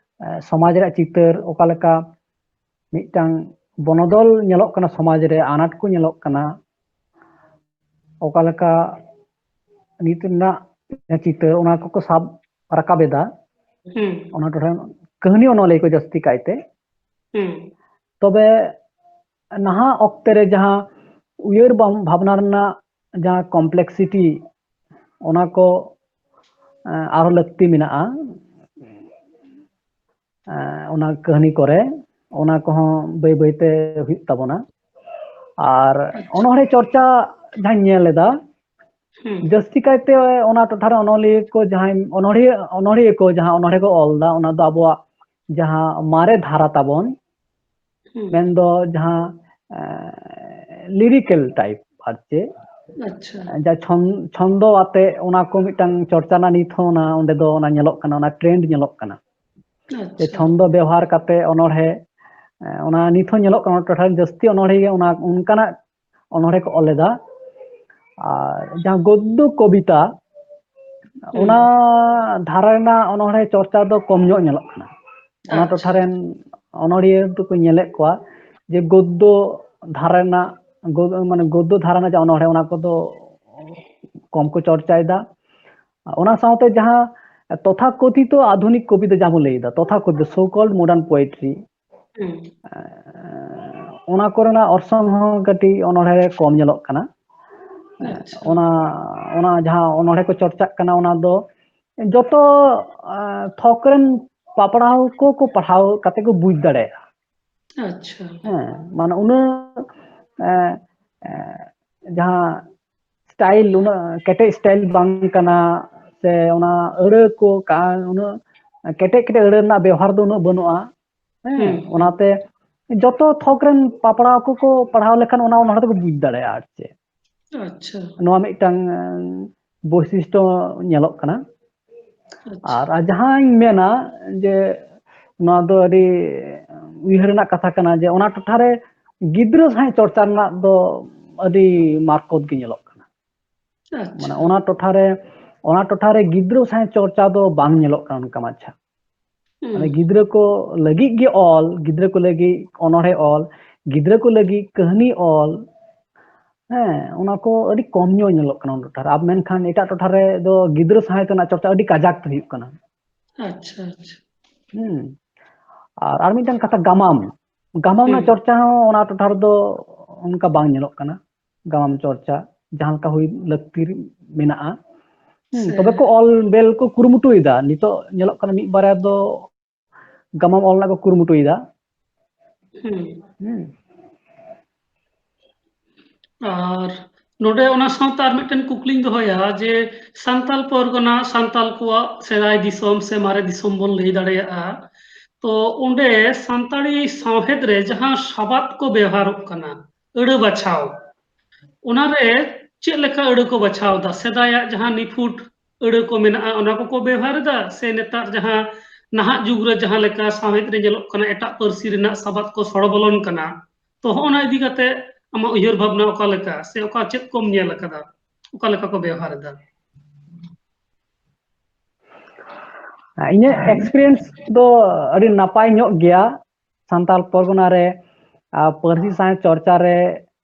ᱥᱚᱢᱟᱡᱽ ᱨᱮᱭᱟᱜ ᱪᱤᱛᱟᱹᱨ ᱚᱠᱟ ᱞᱮᱠᱟ ᱢᱤᱫᱴᱟᱝ ᱵᱚᱱᱚᱫᱚᱞ ᱧᱮᱞᱚᱜ ᱠᱟᱱᱟ, ᱥᱚᱢᱟᱡᱽ ᱨᱮ ᱟᱱᱟᱴ ᱠᱚ ᱧᱮᱞᱚᱜ ᱠᱟᱱᱟ, ᱚᱠᱟ ᱞᱮᱠᱟ ᱱᱤᱛ ᱨᱮᱱᱟᱜ ᱪᱤᱛᱟᱹᱨ ᱚᱱᱟ ᱠᱚᱠᱚ ᱥᱟᱵ ᱨᱟᱠᱟᱵ ᱮᱫᱟ ᱚᱱᱟ ᱴᱚᱴᱷᱟ ᱠᱟᱹᱦᱱᱤ ᱚᱱᱚᱞᱤᱭᱟᱹ ᱠᱚ ᱡᱟᱹᱥᱛᱤ ᱠᱟᱭᱛᱮ। ᱛᱚᱵᱮ ᱱᱟᱦᱟᱜ ᱚᱠᱛᱮ ᱨᱮ ᱡᱟᱦᱟᱸ ᱩᱭᱦᱟᱹᱨ ᱵᱷᱟᱵᱽᱱᱟ ᱨᱮᱱᱟᱜ ᱡᱟᱦᱟᱸ ᱠᱚᱢᱯᱞᱮᱠᱥᱤᱴᱤ, ᱚᱱᱟ ᱠᱚ ᱟᱨᱦᱚᱸ ᱞᱟᱹᱠᱛᱤ ᱢᱮᱱᱟᱜᱼᱟ ᱚᱱᱟ ᱠᱟᱹᱦᱱᱤ ᱠᱚᱨᱮ, ᱚᱱᱟ ᱠᱚᱦᱚᱸ ᱵᱟᱹᱭ ᱵᱟᱹᱭᱛᱮ ᱦᱩᱭᱩᱜ ᱛᱟᱵᱚᱱᱟ। ᱟᱨ ᱚᱱᱚᱬᱦᱮ ᱪᱚᱨᱪᱟ ᱡᱟᱦᱟᱸᱧ ᱧᱮᱞ ᱮᱫᱟ, ᱡᱟᱹᱥᱛᱤ ᱠᱟᱭᱛᱮ ᱚᱱᱟ ᱴᱚᱴᱷᱟᱨᱮ ọᱱᱚᱞᱤᱭᱟᱹ ᱠᱚ ᱡᱟᱦᱟᱸᱭ অনড়ᱦᱤᱭᱟᱹ ᱠᱚ ᱡᱟᱦᱟᱸ ọনড়ᱦᱮ ᱠᱚ ᱚᱞ ᱮᱫᱟ, ᱚᱱᱟ ᱫᱚ ᱟᱵᱚᱣᱟᱜ ᱡᱟᱦᱟᱸ ᱢᱟᱨᱮ ᱫᱷᱟᱨᱟ ᱛᱟᱵᱚᱱ, ᱢᱮᱱᱫᱚ ᱡᱟᱦᱟᱸ ᱞᱤᱨᱤᱠᱮᱞ ᱴᱟᱭᱤᱯ ᱟᱨ ᱪᱮᱫ ᱡᱟᱦᱟᱸ ᱪᱷᱚᱱᱫᱚ ᱟᱛᱮ ᱚᱱᱟ ᱠᱚ ᱢᱤᱫᱴᱟᱝ ᱪᱚᱨᱪᱟ ᱨᱮᱱᱟᱜ ᱱᱤᱛ ᱦᱚᱸ ᱚᱸᱰᱮ ᱫᱚ ᱚᱱᱟ ᱧᱮᱞᱚᱜ ᱠᱟᱱᱟ, ᱚᱱᱟ ᱴᱨᱮন্ড ᱧᱮᱞᱚᱜ ᱠᱟᱱᱟ ᱡᱮ ᱪᱷᱚᱱᱫᱚ ᱵᱮᱣᱦᱟᱨ ᱠᱟᱛᱮ ọᱱᱚᱬᱦᱮ, ᱚᱱᱟ ᱱᱤᱛ ᱦᱚᱸ ᱧᱮᱞᱚᱜ ᱠᱟᱱᱟ ᱴᱚᱴᱷᱟ ᱡᱟᱹᱥᱛᱤ ᱚᱱᱚᱬᱦᱮ ᱜᱮ ᱚᱱᱠᱟᱱᱟᱜ ọনড়ᱦᱮ ko ᱚᱞ ᱮᱫᱟ। ᱟᱨ ᱡᱟᱦᱟᱸ ᱜᱚᱫᱽᱫᱚ ᱠᱚᱵᱤতা, ᱚᱱᱟ ধারা ᱨᱮᱱᱟᱜ অনড়ᱦᱮ চর্চা ᱫᱚ ᱠᱚᱢ ᱧᱚᱜ ᱧᱮᱞᱚᱜ ᱠᱟᱱᱟ। ᱚᱱᱟ ᱴᱚᱴᱷᱟ ᱨᱮᱱ অনড়ᱦᱤᱭᱟᱹ ᱫᱚᱠᱚ ᱧᱮᱞᱮᱫ ᱠᱚᱣᱟ ᱡᱮ গদ্য ধারা ᱨᱮᱱᱟᱜ মানে গদ্য ধারা ᱨᱮᱱᱟᱜ যে অনড়ᱦᱮ ᱚᱱᱟ ᱠᱚᱫᱚ কম ko চর্চাᱭᱮᱫা। ᱚᱱᱟ ᱥᱟᱶᱛᱮ ᱡᱟᱦᱟᱸ তথাকথিত আধুনিক কবিতা যাবো ᱞᱟᱹᱭᱫᱟ, তথাকথিত সো কল্ড মডার্ন পোয়েট্রি, ᱚᱱᱟ ᱠᱚᱨᱮᱱᱟᱜ ᱚᱨᱥᱚᱝ ᱦᱚᱸ ᱠᱟᱹᱴᱤᱡ ᱚᱱᱚᱬᱦᱮ ᱠᱚᱢ ᱧᱮᱞᱚᱜ ᱠᱟᱱᱟ। ᱚᱱᱟ ᱡᱟᱦᱟᱸ ᱚᱱᱚᱬᱦᱮ ko চর্চাᱜ ᱠᱟᱱᱟ, ᱚᱱᱟ ᱫᱚ ᱡᱚᱛᱚ ᱛᱷᱚᱠ ᱨᱮᱱ ᱯᱟᱯᱲᱟᱣ ᱠᱚ ᱯᱟᱲᱦᱟᱣ ᱠᱟᱛᱮ ᱠᱚ ᱵᱩᱡᱽ ᱫᱟᱲᱮᱭᱟᱜᱼᱟ। ᱦᱮᱸ, ᱢᱟᱱᱮ ᱩᱱᱟᱹᱜ ᱡᱟᱦᱟᱸ ᱥᱴᱟᱭᱤᱞ ᱩᱱᱟᱹᱜ ᱠᱮᱴᱮᱡ ᱥᱴᱟᱭᱤᱞ ᱵᱟᱝ ᱠᱟᱱᱟ, ᱥᱮ ᱚᱱᱟ ᱟᱹᱲᱟᱹ ko ᱩᱱᱟᱹᱜ ᱠᱮᱴᱮᱡ ᱠᱮᱴᱮᱡ ᱟᱹᱲᱟᱹ ᱨᱮᱱᱟᱜ ᱵᱮᱣᱦᱟᱨ ᱫᱚ ᱩᱱᱟᱹᱜ ᱵᱟᱹᱱᱩᱜᱼᱟ। ᱦᱮᱸ, ᱚᱱᱟᱛᱮ ᱡᱚᱛᱚ ᱛᱷᱚᱠ ᱨᱮᱱ ᱯᱟᱯᱲᱟᱣ ᱠᱚ ᱯᱟᱲᱦᱟᱣ ᱞᱮᱠᱷᱟन ᱚᱱᱟ ọᱱᱚᱬᱦᱮ ᱫᱚᱠᱚ ᱵᱩᱡᱽ ᱫᱟᱲᱮᱭᱟᱜᱼᱟ ᱟᱨ ᱪᱮᱫ। ᱱᱚᱣᱟ ᱢᱤᱫᱴᱟᱝ ᱵᱳᱭᱥᱤᱥᱴᱚ ᱧᱮᱞᱚᱜ ᱠᱟᱱᱟ। ᱟᱨ ᱡᱟᱦᱟᱸᱧ ᱢᱮᱱᱟ ᱡᱮ ᱱᱚᱣᱟ ᱫᱚ ᱟᱹᱰᱤ ᱩᱭᱦᱟᱹᱨ ᱨᱮᱱᱟᱜ ᱠᱟᱛᱷᱟ ᱠᱟᱱᱟ ᱡᱮ ᱚᱱᱟ ᱴᱚᱴᱷᱟᱨᱮ ᱜᱤᱫᱽᱨᱟᱹ ᱥᱟᱶᱦᱮᱫ ᱪᱚᱨᱪᱟ ᱨᱮᱱᱟᱜ ᱫᱚ ᱟᱹᱰᱤ ᱢᱟᱨᱠᱚᱛ ᱜᱮ ᱧᱮᱞᱚᱜ ᱠᱟᱱᱟ। ᱢᱟᱱᱮ ᱚᱱᱟ ᱴᱚᱴᱷᱟᱨᱮ ᱜᱤᱫᱽᱨᱟᱹ ᱥᱟᱶᱦᱮᱫ ᱪᱚᱨᱪᱟ ᱫᱚ ᱵᱟᱝ ᱧᱮᱞᱚᱜ ᱠᱟᱱᱟ ᱚᱱᱠᱟ ᱢᱟᱪᱷᱟ। ᱢᱟᱱᱮ ᱜᱤᱫᱽᱨᱟᱹ ko ᱞᱟᱹᱜᱤᱫ ᱜᱮ ᱚᱞ, ᱜᱤᱫᱽᱨᱟᱹ ko ᱞᱟᱹᱜᱤᱫ ọনড়ᱦᱮ ᱚᱞ, ᱜᱤᱫᱽᱨᱟᱹ ko ᱞᱟᱹᱜᱤᱫ ᱠᱟᱹᱦᱱᱤ ᱚᱞ, ᱦᱮᱸ, ᱚᱱᱟ ko ᱟᱹᱰᱤ ᱠᱚᱢ ᱧᱚᱜ ᱧᱮᱞᱚᱜ ᱠᱟᱱᱟ ᱚᱱᱟ ᱴᱚᱴᱷᱟᱨᱮ। ᱟᱨ ᱢᱮᱱᱠᱷᱟᱱ ᱮᱴᱟᱜ ᱴᱚᱴᱷᱟᱨᱮ ᱫᱚ ᱜᱤᱫᱽᱨᱟᱹ ᱥᱟᱶᱦᱮᱫ ᱨᱮᱱᱟᱜ ᱪᱚᱨᱪᱟ ᱟᱹᱰᱤ ᱠᱟᱡᱟᱠ ᱛᱮ ᱦᱩᱭᱩᱜ ᱠᱟᱱᱟ। ᱟᱨ ᱢᱤᱫᱴᱟᱝ ᱠᱟᱛᱷᱟ ᱜᱟᱢᱟᱢ ᱨᱮᱱᱟᱜ ᱪᱚᱨᱪᱟ ᱦᱚᱸ ᱚᱱᱟ ᱴᱚᱴᱷᱟ ᱨᱮᱫᱚ ᱚᱱᱠᱟ ᱵᱟᱝ ᱧᱮᱞᱚᱜ ᱠᱟᱱᱟ। ᱜᱟᱢᱟᱢ ᱪᱚᱨᱪᱟ ᱡᱟᱦᱟᱸ ᱞᱮᱠᱟ ᱦᱩᱭ ᱞᱟᱹᱠᱛᱤ ᱢᱮᱱᱟᱜᱼᱟ। ᱛᱚᱵᱮ ko ᱚᱞ ᱵᱮᱞ ko ᱠᱩᱨᱩᱢᱩᱴᱩᱭᱮᱫᱟ। ᱱᱤᱛᱚᱜ ᱧᱮᱞᱚᱜ ᱠᱟᱱᱟ ᱢᱤᱫ ᱵᱟᱨᱭᱟ ᱫᱚ ᱜᱟᱢᱟᱢ ᱚᱞ ᱨᱮᱱᱟᱜ ko ᱠᱩᱨᱩᱢᱩᱴᱩᱭᱮᱫᱟ। ᱟᱨ ᱱᱚᱰᱮ ᱚᱱᱟ ᱥᱟᱶᱛᱮ ᱟᱨ ᱢᱤᱫᱴᱮᱱ ᱠᱩᱠᱞᱤᱧ ᱫᱚᱦᱚᱭᱟ ᱡᱮ ᱥᱟᱱᱛᱟᱞ ᱯᱚᱨᱜᱚᱱᱟ, ᱥᱟᱱᱛᱟᱞ ᱠᱚᱣᱟᱜ ᱥᱮᱫᱟᱭ ᱫᱤᱥᱚᱢ ᱥᱮ ᱢᱟᱨᱮ ᱫᱤᱥᱚᱢ ᱵᱚᱱ ᱞᱟᱹᱭ ᱫᱟᱲᱮᱭᱟᱜᱼᱟ। ᱛᱚ ᱚᱸᱰᱮ ᱥᱟᱱᱛᱟᱲᱤ ᱥᱟᱶᱦᱮᱫ ᱨᱮ ᱡᱟᱦᱟᱸ ᱥᱟᱵᱟᱫ ᱠᱚ ᱵᱮᱣᱦᱟᱨᱚᱜ ᱠᱟᱱᱟ, ᱟᱹᱲᱟᱹ ᱵᱟᱪᱷᱟᱣ, ᱚᱱᱟᱨᱮ चेक लेका अड़ को बचाव दा सेदाया जहां निफुट अड़ को मेना ओना को व्यवहार दा से नेतार जहां नाहा जुग रे जहां लेका साहित्य रे जेलोक कना एटा पारसी रेना सबाद को सड़ बोलन कना तो होना इदी कते आमा उयहर भावना ओका लेका से ओका चेक कोम नेल कदा ओका लेका को व्यवहार दा इन्हें एक्सपीरियंस दो अड़ी नापाय ᱧᱚᱜ गया सांताल परगना रे पारसी साहे चर्चा रे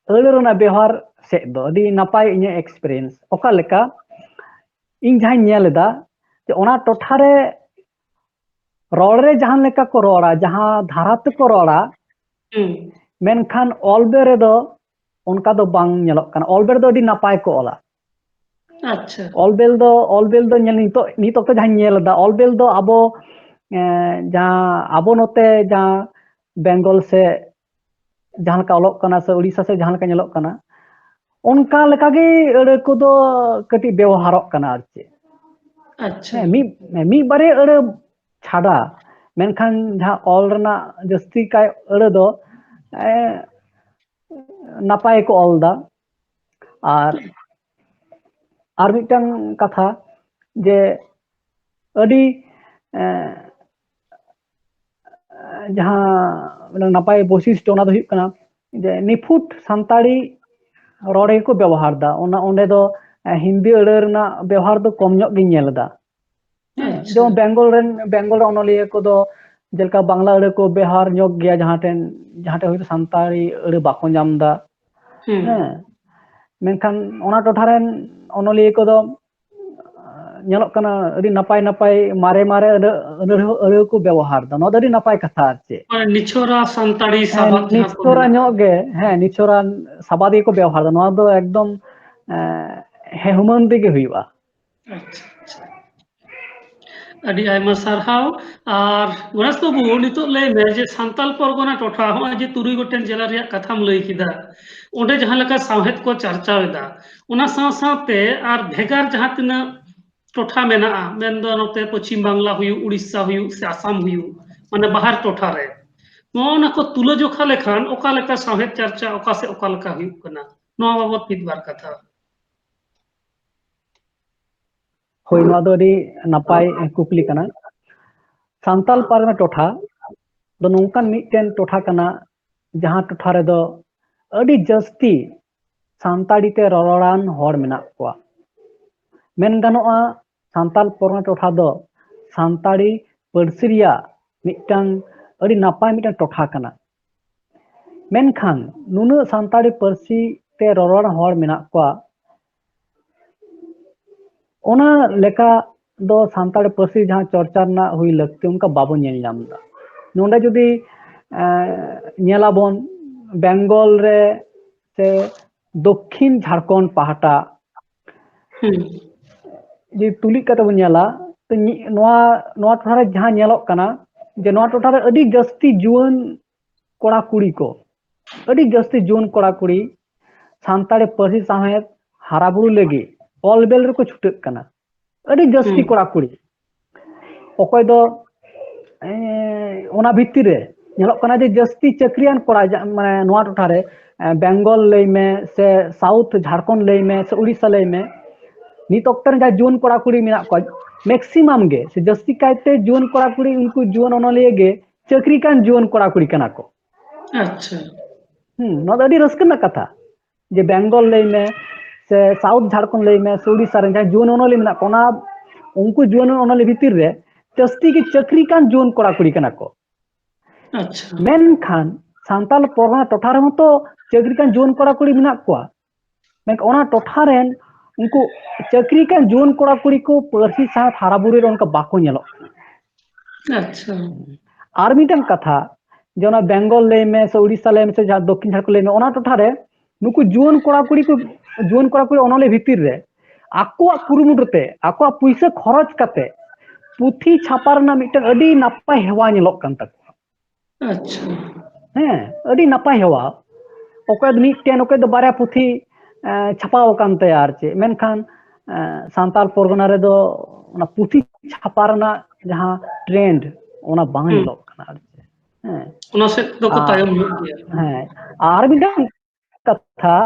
अड़रना व्यवहार से दो अड़ी नापाय इन्हें एक्सपीरियंस ओका लेका इन जहां नेलदा जे ओना टोठा रे रोड रे जहां लेका को रोड़ा जहां धारा ते को रोड़ा मेनखान ऑलबे रे दो उनका दो बांग नेलक कना ऑलबे दो अड़ी नापाय को ओला अच्छा ऑलबेल दो नितो तो जहां नेलदा ऑलबेल दो अबो जहां अबो नोते जहां बेंगल से जहां का ओलोक कना से उड़ीसा से जहां का नेलक कना उनका लेका गे अड़ को दो कटी व्यवहारक कना आरचे अच्छा मी बारे अड़ छाड़ा मेनखान जहां ऑल रना जस्ती काय अड़ दो नापाय को ऑलदा और मिटन कथा जे अड़ी जहां नापाय वैशिष्ट ओना दो हुयुग कना जे निफुट सांताड़ी रोड़े को व्यवहार दा ओना ओंडे दो हिंदी अड़ रना व्यवहार दो कम ᱧᱚᱜ ᱜᱤᱧ ᱧᱮᱞ दा जो बेंगल ओनलिया को दो जेलका बांग्ला अड़ को व्यवहार ᱧᱚᱜ गया जहां टे होय सांताड़ी अड़ बाको ᱧᱟᱢ दा मेनखान ओना टोठा रेन ओनलिया को दो ᱧᱮᱞᱚᱜ ᱠᱟᱱᱟ ᱟᱹᱰᱤ ᱱᱟᱯᱟᱭ ᱱᱟᱯᱟᱭ ᱢᱟᱨᱮ ᱢᱟᱨᱮ ᱟᱹᱲᱟᱹ ᱠᱚ ᱵᱮᱣᱦᱟᱨ ᱫᱟ ᱱᱚᱣᱟ ᱫᱚ ᱟᱹᱰᱤ ᱱᱟᱯᱟᱭ ᱠᱟᱛᱷᱟ ᱟᱨ ᱪᱮᱫ निछोरा सांताड़ी साबाद जहां को निछोरा ᱧᱚᱜ गे निछोरा साबादी को व्यवहार दा नᱚᱣᱟ ᱫᱚ एकदम हेहुमन दिगे हुआ अड़ी आयमा सारहाव और गणेश बाबू नितो ले मे जे सांताल परगना टोठा हो जे तुरुई गोटेन जिला रिया कथाम लई किदा ओंडे जहां लेका साहित्य को चर्चा वेदा ओना साव सावते आर भेगार जहां तिना टोठा मेना मेन दो नोते पश्चिम बांग्ला हुयु उड़ीसा हुयु से आसाम हुयु माने बाहर टोठा रे नोना को तुलजोखा लेखान ओका लेका साहित्य चर्चा ओका से ओका लेका हुयु कना नोआ बाबत मिदबार कथा होय नोआ दो अड़ी नापाय कुकली कना सांताल पारगना टोठा दो नोंकान मिटन टोठा कना जहां टोठा रे दो अड़ी जस्ती सांताड़ी ते ररड़ान हर मेना कोआ मेन गानोआ सांताल परगना टोठा दो सांताड़ी पारसी रिया मिटन अड़ी नापाय मिटन टोठा कना मेनखान नुनु सांताड़ी पारसी ते ररड़ान हर मेना कोआ ओना लेका दो सांताड़ी पारसी जहां चर्चा ना हुई लगते उनका बाबो नेल नाम दा नोंडे जुदी नेलाबोन बेंगल रे से दक्षिण झारखंड पहाटा जे तुली कते बन नेला तो नोआ टोठा रे जहां नेलक कना जे नोआ टोठा रे अडी जस्ती जुवन कोड़ा कुड़ी को अडी जस्ती जुवन कोड़ा कुड़ी सांताड़ी पारसी साहेब हाराबुरु लगी ऑलबेल रे को छुटक कना अडी जस्ती कोड़ा कुड़ी ओकय दो ओना भित्ति रे नेलक कना जे जस्ती चक्रियान कोड़ा माने नोआ टोठा रे बेंगल लई में से साउथ झारखंड लई में से उड़ीसा लई में नित अक्तर जा जुवन कोड़ा कुड़ी मेना को मैक्सिमम गे से जस्ती कायते जुवन कोड़ा कुड़ी उनको जुवन ओनलिए गे चक्री कान जुवन कोड़ा कुड़ी कना को अच्छा नोआ दो अडी रस्क ना कथा जे बेंगल लई में से साउथ झारखंड लई में से उड़ीसा रे जहां जुवन ओनली मेना कोना उनको जुवन ओनली भितिर रे जस्ती की चक्री कान जुवन कोड़ा कुड़ी कना को अच्छा मेन खान सांताल परगना टोठा रे तो चक्री कान जुवन कोड़ा कुड़ी मेना कोआ मेन ओना टोठा रेन उनको चक्री कान जुवन कोड़ा कुड़ी को पारसी साथ हाराबुरु रे उनका बाको नेलो अच्छा आर मिटन कथा जोना बेंगल लई में से उड़ीसा लई में से दक्षिण झारखंड लई में ओना टोठा रे नुकु जुवन कोड़ा कुड़ी ओनले भितिर रे आकोआ कुरुमुटते आकोआ पैसा खरच कते पुथी छापा रना मिटन अडी नापाय हेवा नेलक कान तको अच्छा अडी नापाय हेवा ओकय द मिटन ओकय द बारया पुथी छापाव कानते आर चे मेनखान सांताल परगना रे दो ओना पुथी छापा रना जहां ट्रेंड ओना बांग नेलक कान आर चे ओना से दो को तायम हो गया आर मिटन कथा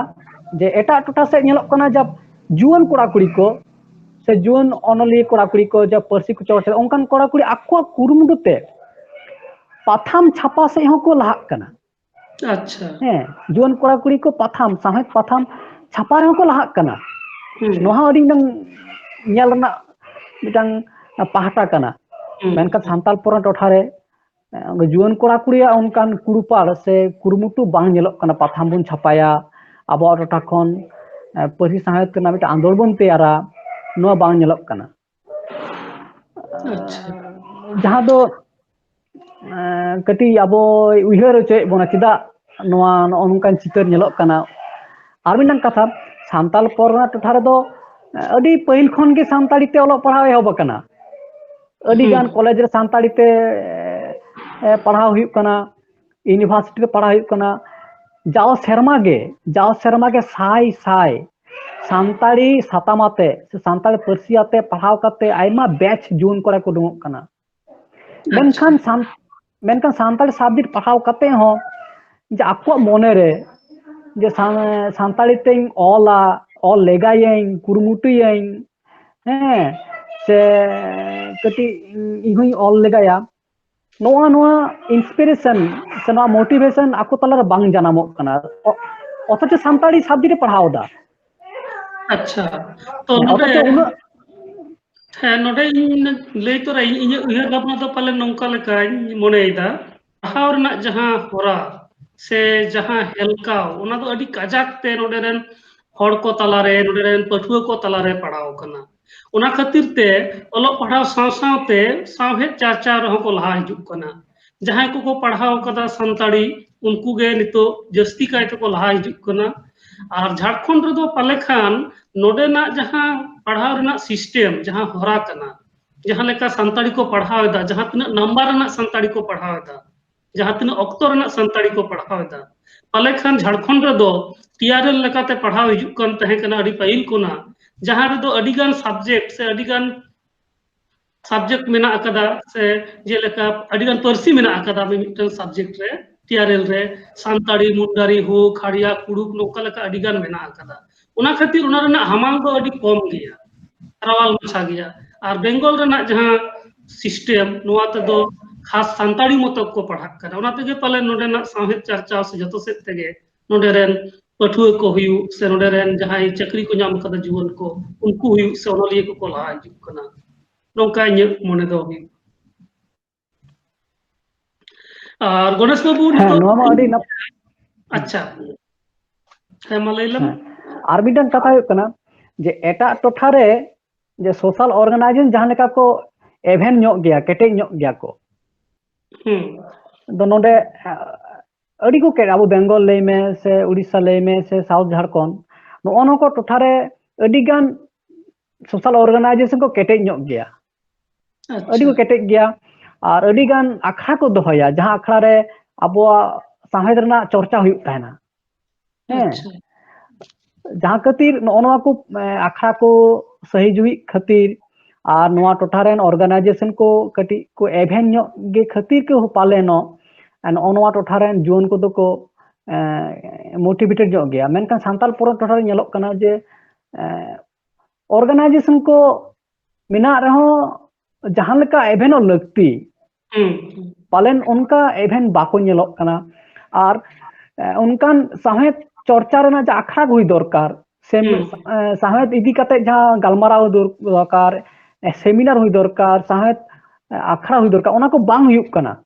जे एटा टोटा से ñelok kana जब जुआन कोड़ा कुड़ी को से जुआन अनलिया कोड़ा कुड़ी को जब पार्सी को चर्चा onkan कोड़ा कुड़ी आको कुरुमुडुते पाथाम छापा से हो को लाहक kana अच्छा जुआन कोड़ा कुड़ी को पाथाम साहेब पाथाम छापा रे को लाहक kana नोहा अडिंग दंग ñel na मिटang pahata kana Maneka Santal पोरन टोठारे जुआन कोड़ा कुड़िया onkan कुरुपार से कुरुमुटु बांग ñelok kana पाथाम बुन छापाया आबो टोठा खन पार्सी साहेब kana मिटा आंदोलन तेयारा नो बांग ñelok kana जहां दो कटी अब उहर चे बना चेदा नोआ नोनकान चितर ñelok kana आर मिटन कथा सांताल पोरना टोठा रे दो अडी पहिल खन के सांताली ते ओलो पढ़ाव एहब kana अडी गान कॉलेज रे सांताली ते पढ़ाव हुई kana यूनिवर्सिटी रे पढ़ाव हुई kana जाओ शर्मा के साई साई सांताली सातामाते से सांताली पर्सियाते पढ़ाव काते आयमा बैच जून करे को दुंगक kana मेनखान सांताली सब्जेक्ट पढ़ाव काते हो जे आको मोने रे जे सांताली ते ऑला ऑल लेगायें कुरुमुटुयें से कटी इहुई ऑल लेगाया नोआ नोआ इंस्पिरेशन से नोआ मोटिवेशन आको तलार बांग जानामोक kana অথচ সান্তালি সাবজেক্টে পড়াও দা अच्छा तो नोडे लई तो इन उहर भावना तो पाले नौका लेका मनेदा पढ़ाव रना जहां होरा से जहां हेलकाव ओना दो अडी काजाक ते नोडे रेन हड़ को तलारे नोडे रेन पठुआ को तलारे पढ़ाव कना ओना खातिर ते ओलो पढ़ाव सावते सावहे चर्चा रह को लहा हिजुक कना जहां को पढ़ाव कदा संताड़ी उनको गे नितो जस्ती कायते को लहा हिजुक कना और झारखंड रे दो पाले खान नोडेना जहां पढ़ाव रना सिस्टम जहां होरा कना जहां लेका संताड़ी को पढ़ावेदा जहां तना नंबर रना संताड़ी को पढ़ावेदा जहां तना अक्तो रना संताड़ी को पढ़ावेदा पाले खान झारखंड रे दो टीआरएल लेकाते पढ़ाव हिजुक कन तहे कना अडी पहिल कोना जहां रे दो अडिगान सब्जेक्ट से अडिगान सब्जेक्ट मेना अकदा से जेलेका अडिगान पर्सी मेना अकदा मिटन सब्जेक्ट रे टीआरएल रे सांताड़ी मुंडारी हो खड़िया कुड़ुक नोका लेका अडिगान मेना अकदा उना खातिर उना रना हमाल दो अडी कम गया रावाल मछा गया और बेंगल रना जहां सिस्टम नोआ ते दो खास सांताड़ी मतक को पढ़ाक करा उना तेगे पाले नोडेना साहित्य चर्चा से जतो से तेगे नोडे रेन पठुआ को हुयु से नोडे रेन जहां चक्री को नाम कदा जुवन को उनको हुयु से ओनलिए को लहा हिजुक कना नोका इन मने दो हुयु और गणेश बाबू नोमा अडी अच्छा है मलैलम आर मिटन कथा हुई कना जे एटा टोठा रे जे सोशल ऑर्गेनाइजेशन जहां लेका को एवेन ᱧᱚᱜ गया केटे ᱧᱚᱜ गया को दो नोडे अडी को के अब बेंगल ले में से उड़ीसा ले में से साउथ झारखंड नो को टोठा रे अडी गान सोशल ऑर्गेनाइजेशन को केटे ᱧᱚᱜ गया अडी को केटे गया और अडी गान अखड़ा को दोहया जहां अखड़ा रे अबवा साहेद रना चर्चा हुई ताना जहां खातिर नोआ को अखड़ा को सही जुई खातिर और नोआ टोठा रेन ऑर्गेनाइजेशन को कटी को एवेन ᱧᱚᱜ गे खातिर के हो पाले नो नोआ टोठा रेन जुन को दो को मोटिवेटेड ᱧᱚᱜ गया मेनखान सांताल पोरन टोठा रे ñelok kana जे ऑर्गेनाइजेशन को मिना रहो जहां लेका एवेन लगती पालेन उनका एवेन बाको ñelok kana और उनकान साहेब चर्चा रेना जा अखड़ा हुई दरकार साहेब इदी काते जहां गलमाराव दरकार सेमिनार हुई दरकार साहेब अखड़ा हुई दरकार ओना को बांग हुई कना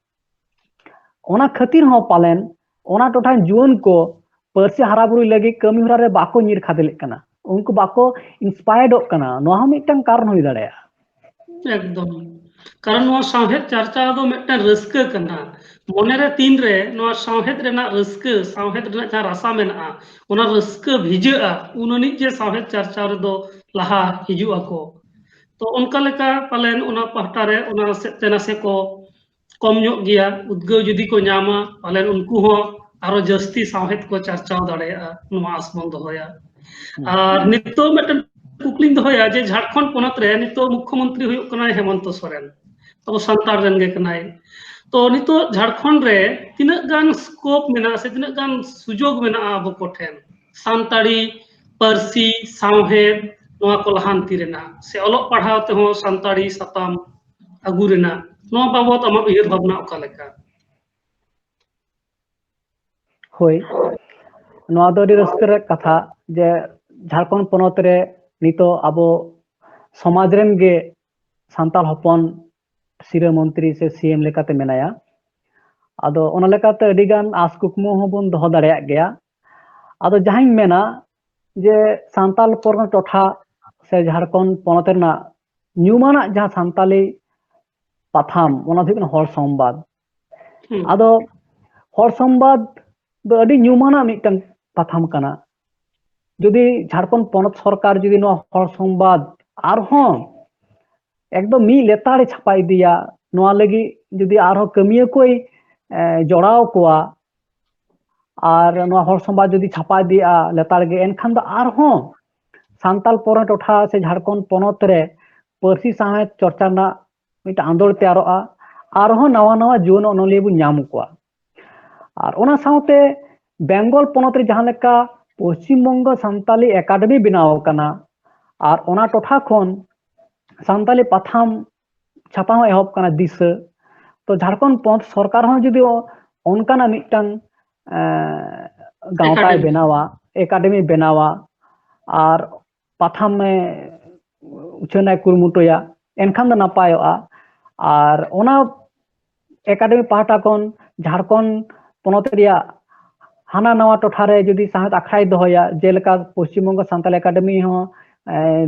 ओना खातिर हो पालेन ओना टोठा जुवन को पर्सी हाराबुरु लगी कमी होरा रे बाको निर खादेले कना उनको बाको इंस्पायर्ड कना नोहा मिटन कारण हुई दाड़या एकदम कारण नोआ साहेब चर्चा दो मिटन रस्क कना मोने रे तीन रे नोआ साहेब रेना रस्क साहेब रेना जहां रसा मेना ओना रस्क भिजा उननी जे साहेब चर्चा रे दो लहा हिजु ako तो उनका लेका पालेन उना पहटा रे उना सेना से को कम ᱧᱚᱜ गया उद्गव जुदी को नामा पालेन उनको हो आरो जस्ती साहेब को चर्चा दाड़ेया नोआ आसमान दोया और नितो मिटन कुकलिंग दोया जे झारखंड पोनत रे नितो मुख्यमंत्री हुई कना हेमंत सोरेन तो संतार रेन गे कनाय तो नितो झारखंड रे तिना गान स्कोप मेना से तिना गान सुजोग मेना अब कोठेन ᱥᱟᱱᱛᱟᱲᱤ ᱯᱟᱹᱨᱥᱤ ᱥᱟᱶᱦᱮᱫ ᱱᱚᱣᱟ ᱠᱚ ᱞᱟᱦᱟᱱᱛᱤ ᱨᱮᱱᱟᱜ ᱥᱮ ᱚᱞᱚᱜ ᱯᱟᱲᱦᱟᱣ ᱛᱮᱦᱚᱸ ᱥᱟᱱᱛᱟᱲᱤ ᱥᱟᱛᱟᱢ ᱟᱹᱜᱩ ᱨᱮᱱᱟᱜ ᱱᱚᱣᱟ ᱵᱟᱵᱚᱫ ᱟᱢᱟᱜ ᱩᱭᱦᱟᱹᱨ ᱵᱷᱟᱵᱽᱱᱟ ᱚᱠᱟ ᱞᱮᱠᱟ? ᱦᱳᱭ, ᱱᱚᱣᱟ ᱫᱚ ᱟᱹᱰᱤ ᱨᱟᱹᱥᱠᱟᱹ ᱨᱮᱭᱟᱜ ᱠᱟᱛᱷᱟ ᱡᱮ ᱡᱷᱟᱲᱠᱷᱚᱸᱰ ᱯᱚᱱᱚᱛ ᱨᱮ ᱱᱤᱛᱚᱜ ᱟᱵᱚ ᱥᱚᱢᱟᱡᱽ ᱨᱮᱱ ᱜᱮ ᱥᱟᱱᱛᱟᱲ ᱦᱚᱯᱚᱱ ᱥᱤᱨᱟᱹ ᱢᱚᱱᱛᱨᱤ ᱥᱮ CM ᱞᱮᱠᱟᱛᱮ ᱢᱮᱱᱟᱭᱟ। ᱟᱫᱚ ᱚᱱᱟ ᱞᱮᱠᱟᱛᱮ ᱟᱹᱰᱤᱜᱟᱱ ᱟᱸᱥ ᱠᱩᱠᱢᱩ ᱦᱚᱸᱵᱚᱱ ᱫᱚᱦᱚ ᱫᱟᱲᱮᱭᱟᱜ ᱜᱮᱭᱟ। ᱟᱫᱚ ᱡᱟᱦᱟᱸᱧ ᱢᱮᱱᱟ ᱡᱮ ᱥᱟᱱᱛᱟᱲ ᱯᱚᱨᱜᱚᱱᱟ ᱴᱚᱴᱷᱟ ᱥᱮ ᱡᱷᱟᱲᱠᱷᱚᱸᱰ ᱯᱚᱱᱚᱛ ᱨᱮᱱᱟᱜ ᱧᱩᱢᱟᱱᱟᱜ ᱡᱟᱦᱟᱸ ᱥᱟᱱᱛᱟᱞᱤ ᱯᱟᱛᱷᱟᱢ ᱚᱱᱟ ᱫᱚ ᱦᱩᱭᱩᱜ ᱠᱟᱱᱟ ᱦᱚᱲ ᱥᱚᱝᱵᱟᱫ। ᱟᱫᱚ ᱦᱚᱲ ᱥᱚᱝᱵᱟᱫ ᱫᱚ ᱟᱹᱰᱤ ᱧᱩᱢᱟᱱᱟᱜ ᱢᱤᱫᱴᱟᱝ ᱯᱟᱛᱷᱟᱢ ᱠᱟᱱᱟ। ᱡᱩᱫᱤ ᱡᱷᱟᱲᱠᱷᱚᱸᱰ ᱯᱚᱱᱚᱛ ᱥᱚᱨᱠᱟর ᱡᱩᱫᱤ ᱱᱚᱣᱟ ᱦᱚᱲ ᱥᱚᱝᱵᱟᱫ ᱟᱨᱦᱚᱸ ᱮᱠᱫᱚᱢ ᱢᱤᱫ ᱞᱮᱛᱟᱲᱮ ᱪᱷᱟᱯᱟ ᱤᱫᱤᱭᱟ, ᱱᱚᱣᱟ ᱞᱟᱹᱜᱤᱫ ᱡᱩᱫᱤ ᱟᱨᱦᱚᱸ ᱠᱟᱹᱢᱤᱭᱟᱹ ᱠᱚᱭ ᱡᱚᱲᱟᱣ ᱠᱚᱣᱟ ᱟᱨ ᱱᱚᱣᱟ ᱦᱚᱲ ᱥᱚᱝᱵᱟᱫ ᱡᱩᱫᱤ ᱪᱷᱟᱯᱟ ᱤᱫᱤᱜᱼᱟ ᱞᱮᱛᱟᱲ ᱜᱮ, ᱮᱱᱠᱷᱟᱱ ᱫᱚ आरᱦᱚᱸ ᱥᱟᱱᱛᱟᱲ ᱯᱚᱨᱜᱚᱱᱟ ᱴᱚᱴᱷᱟ ᱥᱮ ᱡᱷᱟᱲᱠᱷᱚᱸᱰ ᱯᱚᱱᱚᱛ ᱨᱮ ᱯᱟᱹᱨᱥᱤ ᱥᱟᱶᱦᱮᱫ ᱪᱚᱨᱪᱟ ᱨᱮᱱᱟᱜ ᱢᱤᱫᱴᱟᱝ ᱟᱸᱫᱳᱲ ᱛᱮᱭᱟᱨᱚᱜᱼᱟ। आरᱦᱚᱸ ᱱᱟᱣᱟ ᱱᱟᱣᱟ ᱡᱩᱣᱟᱹᱱ ᱚᱱᱚᱞᱤᱭᱟᱹ ᱵᱚᱱ ᱧᱟᱢ ᱠᱚᱣᱟ। ᱟᱨ ᱚᱱᱟ ᱥᱟᱶᱛᱮ बेंगल पनत रे जहां लेका पश्चिम बंग सान्ताली एकाडेमी बनाव कना और ओना टोठा खन सान्ताली पाथाम छापा हूँ एहब कना दिशा तो झारखंड पनत सरकार हूँ जुदी ओनकाना मिटन गाँवताय बनावा एकाडेमी बनावा और पाथाम में उछनाय कुरुमुटोया एनखान दो नापायोआ और ओना एकाडेमी पाहटा खन झारखंड पनत रिया हाना नवा टोठारे जुदी साहत आखड़ाय दोहया जेलेका पश्चिम बंग सान्ताल एकाडेमी हो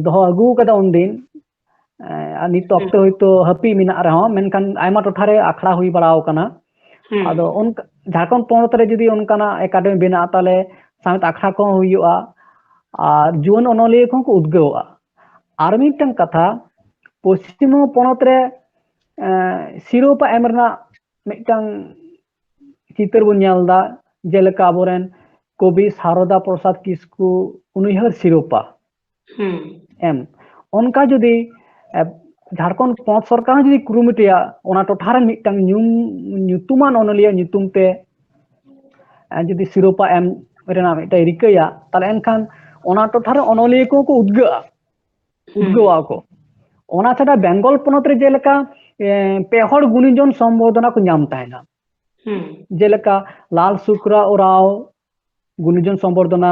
दोहो अगू कदा उनदिन नित अक्ते होयतो हापी मेना रहो मेनखान आयमा टोठारे आखड़ा हुई बड़ाव कना आदो उन झारखंड पनत रे जुदी उनकाना एकाडेमी बेना ताले साहत आखड़ा को हुयुआ और जुवन अनलिया को उद्गोआ आर मिटन कथा पश्चिम बंग पनत रे सिरोपा एमरना मिटन चित्र बन नेलदा जेलेका आबोरेन कवि शारदा प्रसाद किस्कू उनहर सिरोपा एम उनका जुदी झारखंड पनत सरकार जुदी कुरुमुटिया ओना टोठारे मिटन ᱧᱩᱛᱩᱢᱟᱱ अनलिया ᱧᱩᱛᱩᱢ ते जुदी सिरोपा एम रेना मिटन रिकाया ताले एनखान ओना टोठारे अनलिया को उद्गोआ को ओना छाड़ा बेंगल पनत रे जेलेका पेहर गुणीजन संबोधना को नाम ताहेना जेलेका लाल शुक्रा ओराव गुणीजन संबर्धना